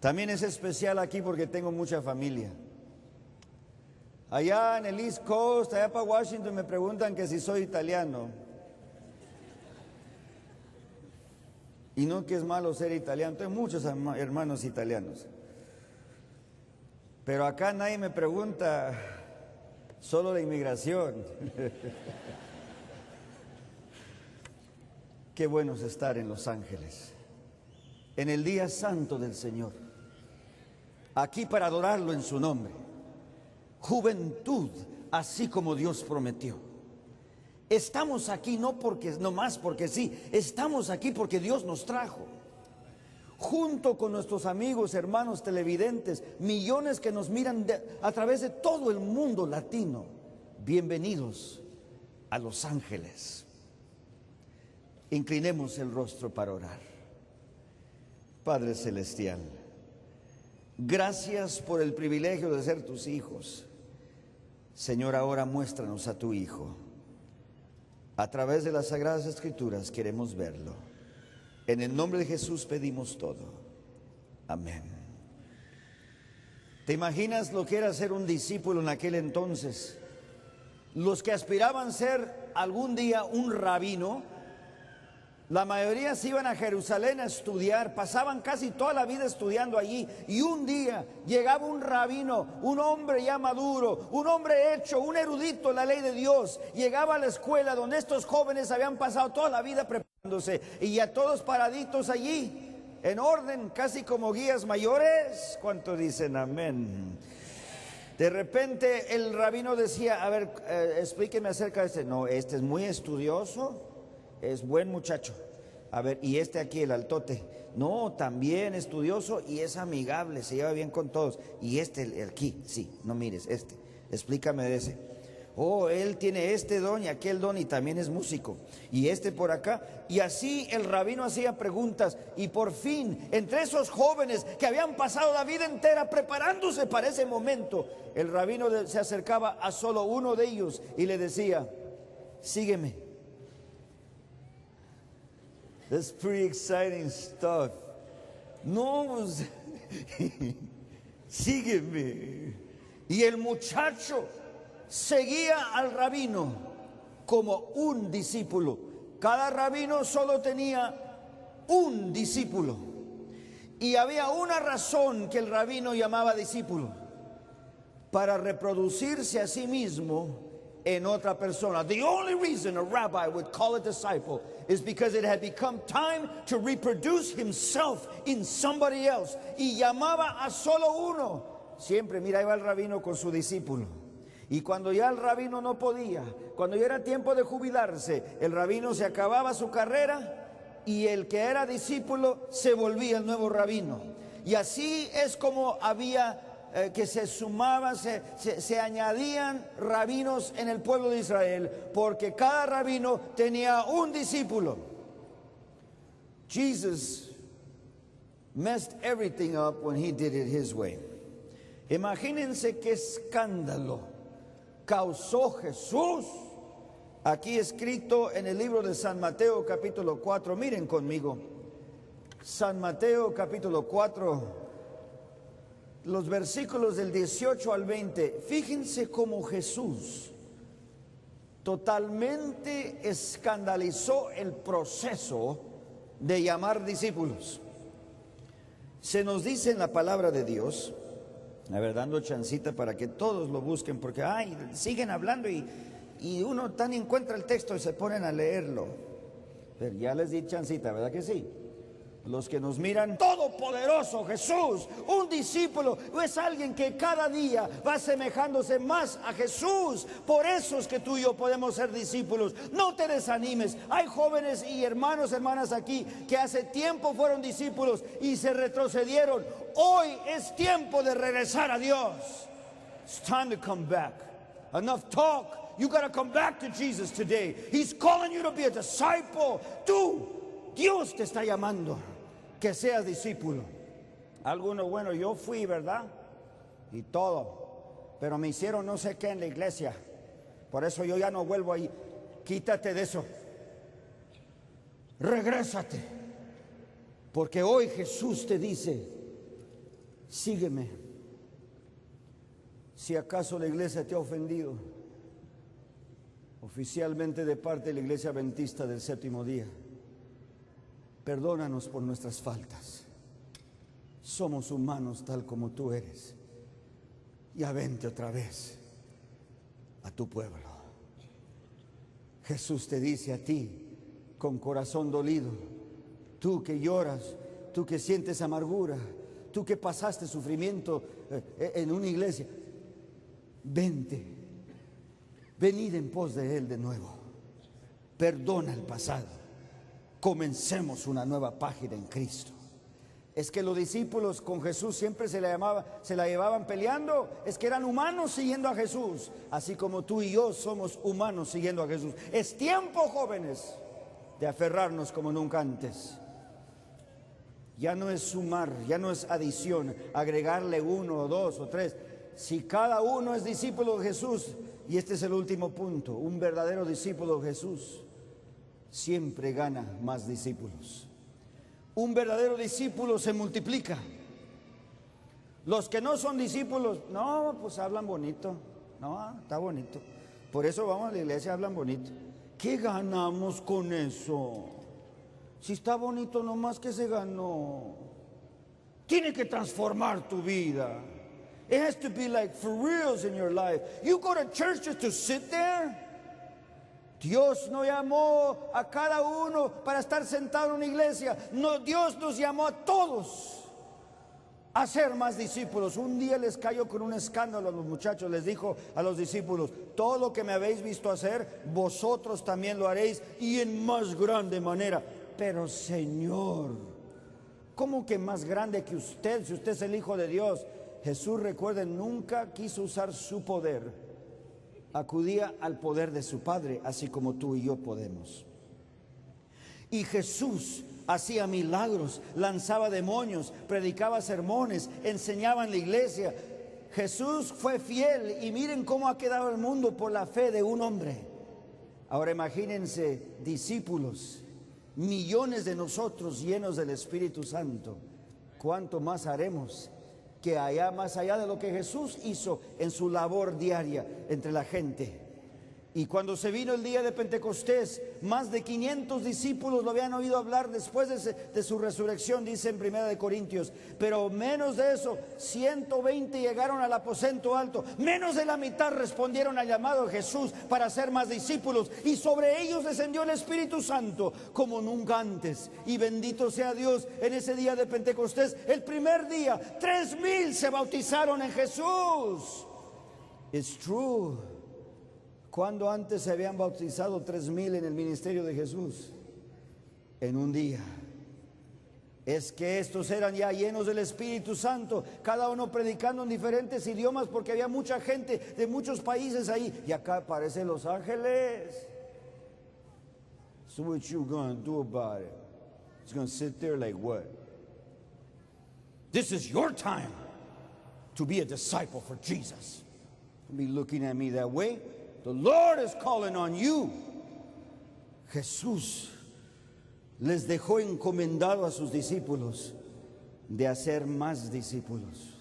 También es especial aquí porque tengo mucha familia. Allá en el East Coast, allá para Washington, me preguntan que si soy italiano. Y no que es malo ser italiano, tengo muchos hermanos italianos. Pero acá nadie me pregunta, solo la inmigración. Qué bueno es estar en Los Ángeles, en el día santo del Señor, aquí para adorarlo en su nombre. Juventud, así como Dios prometió. Estamos aquí no más porque sí, estamos aquí porque Dios nos trajo. Junto con nuestros amigos, hermanos televidentes, millones que nos miran a través de todo el mundo latino. Bienvenidos a Los Ángeles. Inclinemos el rostro para orar. Padre Celestial, gracias por el privilegio de ser tus hijos. Señor, ahora muéstranos a tu Hijo. A través de las Sagradas Escrituras queremos verlo. En el nombre de Jesús pedimos todo. Amén. ¿Te imaginas lo que era ser un discípulo en aquel entonces? Los que aspiraban a ser algún día un rabino, la mayoría se iban a Jerusalén a estudiar, pasaban casi toda la vida estudiando allí, y un día llegaba un rabino, un hombre ya maduro, un hombre hecho, un erudito en la ley de Dios, llegaba a la escuela donde estos jóvenes habían pasado toda la vida preparándose, y ya todos paraditos allí, en orden, casi como guías mayores. ¿Cuántos dicen amén? De repente el rabino decía, a ver, explíqueme acerca de este. No, este es muy estudioso, es buen muchacho. A ver, y este aquí, el altote. No, también estudioso y es amigable, se lleva bien con todos. Y este, el aquí, sí, no mires, este. Explícame de ese. Oh, él tiene este don y aquel don y también es músico. Y este por acá. Y así el rabino hacía preguntas. Y por fin, entre esos jóvenes que habían pasado la vida entera preparándose para ese momento, el rabino se acercaba a solo uno de ellos y le decía, sígueme. That's pretty exciting stuff. No, pues, sígueme. Y el muchacho seguía al rabino como un discípulo. Cada rabino solo tenía un discípulo. Y había una razón que el rabino llamaba discípulo: para reproducirse a sí mismo en otra persona. The only reason a rabbi would call a disciple is because it had become time to reproduce himself in somebody else. Y llamaba a solo uno. Siempre, mira, iba el rabino con su discípulo. Y cuando ya el rabino no podía, cuando ya era tiempo de jubilarse, el rabino se acababa su carrera y el que era discípulo se volvía el nuevo rabino. Y así es como había que se sumaban, se añadían rabinos en el pueblo de Israel, porque cada rabino tenía un discípulo. Jesus messed everything up when he did it his way. Imagínense qué escándalo causó Jesús. Aquí escrito en el libro de San Mateo capítulo 4, miren conmigo. San Mateo capítulo 4, los versículos del 18 al 20. Fíjense cómo Jesús totalmente escandalizó el proceso de llamar discípulos. Se nos dice en la palabra de Dios, a ver, dando chancita para que todos lo busquen, porque siguen hablando y uno tan encuentra el texto y se ponen a leerlo. Pero ya les di chancita, ¿verdad que sí? Los que nos miran, todopoderoso Jesús, un discípulo es alguien que cada día va asemejándose más a Jesús. Por eso es que tú y yo podemos ser discípulos. No te desanimes. Hay jóvenes y hermanas aquí que hace tiempo fueron discípulos y se retrocedieron. Hoy es tiempo de regresar a Dios. It's time to come back. Enough talk. You got to come back to Jesus today. He's calling you to be a disciple. Dios te está llamando que seas discípulo. Algunos, bueno, yo fui, ¿verdad? Y todo, pero me hicieron no sé qué en la iglesia. Por eso yo ya no vuelvo ahí. Quítate de eso. Regrésate. Porque hoy Jesús te dice, sígueme. Si acaso la iglesia te ha ofendido, oficialmente de parte de la Iglesia Adventista del Séptimo Día, perdónanos por nuestras faltas. Somos humanos tal como tú eres. Ya vente otra vez a tu pueblo. Jesús te dice a ti, con corazón dolido, tú que lloras, tú que sientes amargura, tú que pasaste sufrimiento en una iglesia, vente, venid en pos de Él de nuevo. Perdona el pasado. Comencemos una nueva página en Cristo. Es que los discípulos con Jesús siempre se la llevaban peleando. Es que eran humanos siguiendo a Jesús, así como tú y yo somos humanos siguiendo a Jesús. Es tiempo, jóvenes, de aferrarnos como nunca antes. Ya no es sumar, ya no es adición, agregarle uno o dos o tres. Si cada uno es discípulo de Jesús, y este es el último punto, un verdadero discípulo de Jesús siempre gana más discípulos. Un verdadero discípulo se multiplica. Los que no son discípulos, no, pues hablan bonito. No, está bonito. Por eso vamos a la iglesia, hablan bonito. ¿Qué ganamos con eso? Si está bonito, nomás que se ganó. Tiene que transformar tu vida. It has to be like for reals in your life. You go to church just to sit there. Dios no llamó a cada uno para estar sentado en una iglesia. No, Dios nos llamó a todos a ser más discípulos. Un día les cayó con un escándalo a los muchachos. Les dijo a los discípulos, todo lo que me habéis visto hacer, vosotros también lo haréis, y en más grande manera. Pero Señor, ¿cómo que más grande que usted? Si usted es el Hijo de Dios. Jesús, recuerden, nunca quiso usar su poder. Acudía al poder de su Padre, así como tú y yo podemos. Y Jesús hacía milagros, lanzaba demonios, predicaba sermones, enseñaba en la iglesia. Jesús fue fiel y miren cómo ha quedado el mundo por la fe de un hombre. Ahora imagínense discípulos, millones de nosotros llenos del Espíritu Santo. ¿cuánto más haremos que allá, más allá de lo que Jesús hizo en su labor diaria entre la gente? Y cuando se vino el día de Pentecostés, más de 500 discípulos lo habían oído hablar después de su resurrección, dice en 1 Corintios. Pero menos de eso, 120 llegaron al aposento alto. Menos de la mitad respondieron al llamado de Jesús para ser más discípulos. Y sobre ellos descendió el Espíritu Santo como nunca antes. Y bendito sea Dios, en ese día de Pentecostés, el primer día, 3,000 se bautizaron en Jesús. It's true. ¿Cuándo antes se habían bautizado 3,000 en el ministerio de Jesús? En un día. Es que estos eran ya llenos del Espíritu Santo, cada uno predicando en diferentes idiomas, porque había mucha gente de muchos países ahí. Y acá aparece Los Ángeles. So what you gonna do about it? It's gonna sit there like what? This is your time to be a disciple for Jesus. Don't be looking at me that way. The Lord is calling on you. Jesús les dejó encomendado a sus discípulos de hacer más discípulos.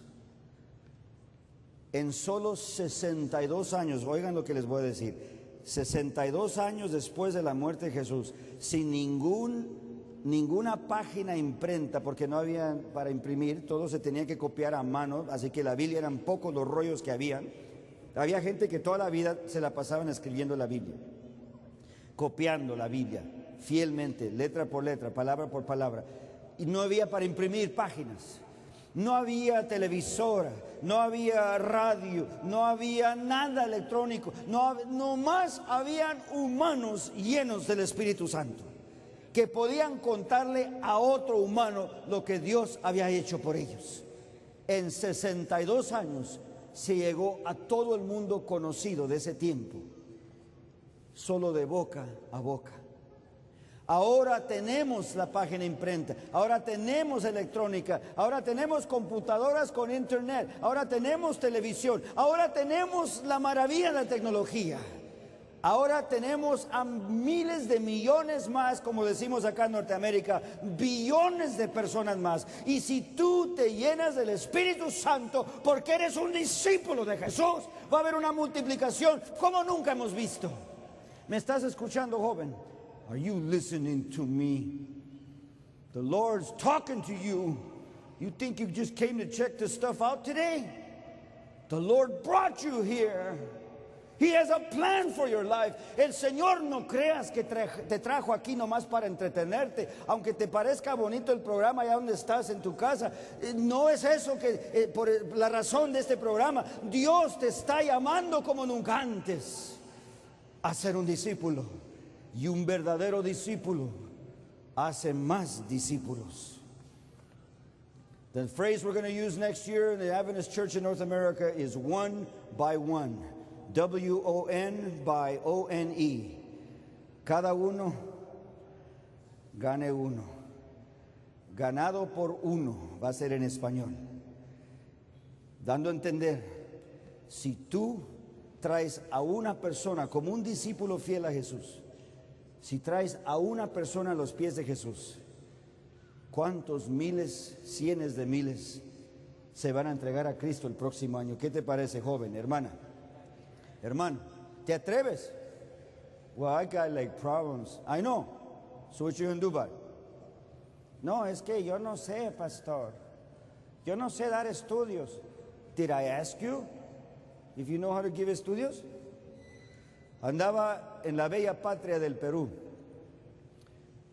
En solo 62 años, oigan lo que les voy a decir, 62 años después de la muerte de Jesús, sin ninguna página imprenta, porque no había para imprimir, todo se tenía que copiar a mano, así que la Biblia eran pocos los rollos que habían. Había gente que toda la vida se la pasaban escribiendo la Biblia, copiando la Biblia fielmente, letra por letra, palabra por palabra. Y no había para imprimir páginas, no había televisora, no había radio, no había nada electrónico, no más habían humanos llenos del Espíritu Santo, que podían contarle a otro humano lo que Dios había hecho por ellos. En 62 años se llegó a todo el mundo conocido de ese tiempo, solo de boca a boca. Ahora tenemos la página imprenta, ahora tenemos electrónica, ahora tenemos computadoras con internet, ahora tenemos televisión, ahora tenemos la maravilla de la tecnología. Ahora tenemos a miles de millones más, como decimos acá en Norteamérica, billones de personas más. Y si tú te llenas del Espíritu Santo, porque eres un discípulo de Jesús, va a haber una multiplicación como nunca hemos visto. ¿Me estás escuchando, joven? Are you listening to me? The Lord's talking to you. You think you just came to check this stuff out today? The Lord brought you here. He has a plan for your life. El Señor, no creas que te trajo aquí nomás para entretenerte, aunque te parezca bonito el programa allá donde estás en tu casa. No es eso que por la razón de este programa. Dios te está llamando como nunca antes a ser un discípulo, y un verdadero discípulo hace más discípulos. The phrase we're going to use next year in the Adventist Church in North America is one by one. W-O-N by O-N-E. Cada uno gane uno. Ganado por uno va a ser en español. Dando a entender, si tú traes a una persona como un discípulo fiel a Jesús, si traes a una persona a los pies de Jesús, ¿cuántos miles, cientos de miles se van a entregar a Cristo el próximo año? ¿Qué te parece, joven, hermana? Hermano, ¿te atreves? Well, I got like problems. I know. So what you gonna do about it? No, es que yo no sé, pastor. Yo no sé dar estudios. Did I ask you if you know how to give estudios? Andaba en la bella patria del Perú,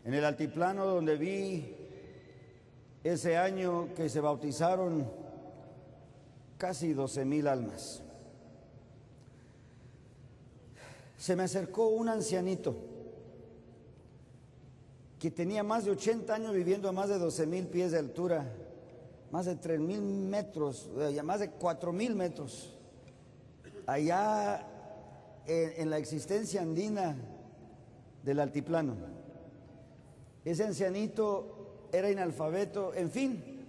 en el altiplano donde vi ese año que se bautizaron casi 12,000 almas. Se me acercó un ancianito que tenía más de 80 años viviendo a más de 12,000 pies de altura, más de 3,000 metros, más de 4,000 metros, allá en la existencia andina del altiplano. Ese ancianito era analfabeto, en fin,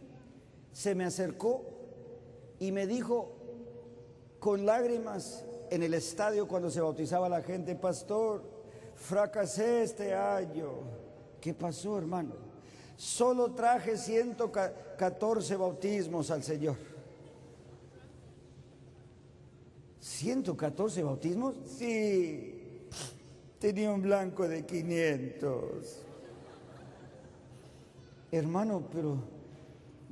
se me acercó y me dijo con lágrimas en el estadio cuando se bautizaba la gente: pastor, fracasé este año. ¿Qué pasó, hermano? Solo traje 114 bautismos al Señor. ¿114 bautismos? Sí, tenía un blanco de 500. Hermano, pero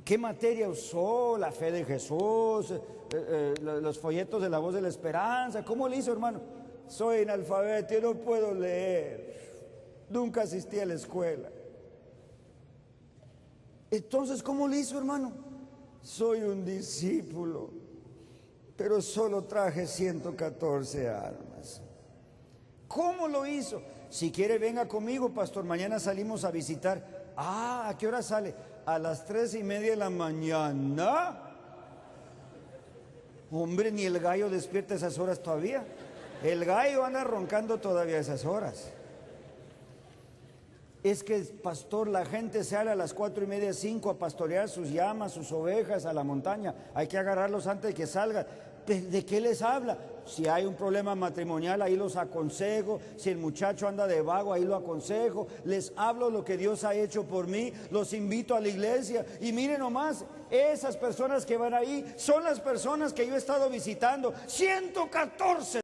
¿qué materia usó? La fe de Jesús, los folletos de la voz de la esperanza. ¿Cómo le hizo, hermano? Soy analfabeto, yo no puedo leer. Nunca asistí a la escuela. Entonces, ¿cómo le hizo, hermano? Soy un discípulo, pero solo traje 114 almas. ¿Cómo lo hizo? Si quiere, venga conmigo, pastor. Mañana salimos a visitar. ¿A qué hora sale? A las 3:30 de la mañana. Hombre, ni el gallo despierta a esas horas todavía. El gallo anda roncando todavía a esas horas. Es que, pastor, la gente sale a las 4:30, 5 a pastorear sus llamas, sus ovejas a la montaña. Hay que agarrarlos antes de que salgan. ¿De qué les habla? Si hay un problema matrimonial, ahí los aconsejo. Si el muchacho anda de vago, ahí lo aconsejo. Les hablo lo que Dios ha hecho por mí. Los invito a la iglesia. Y miren nomás, esas personas que van ahí son las personas que yo he estado visitando. 114.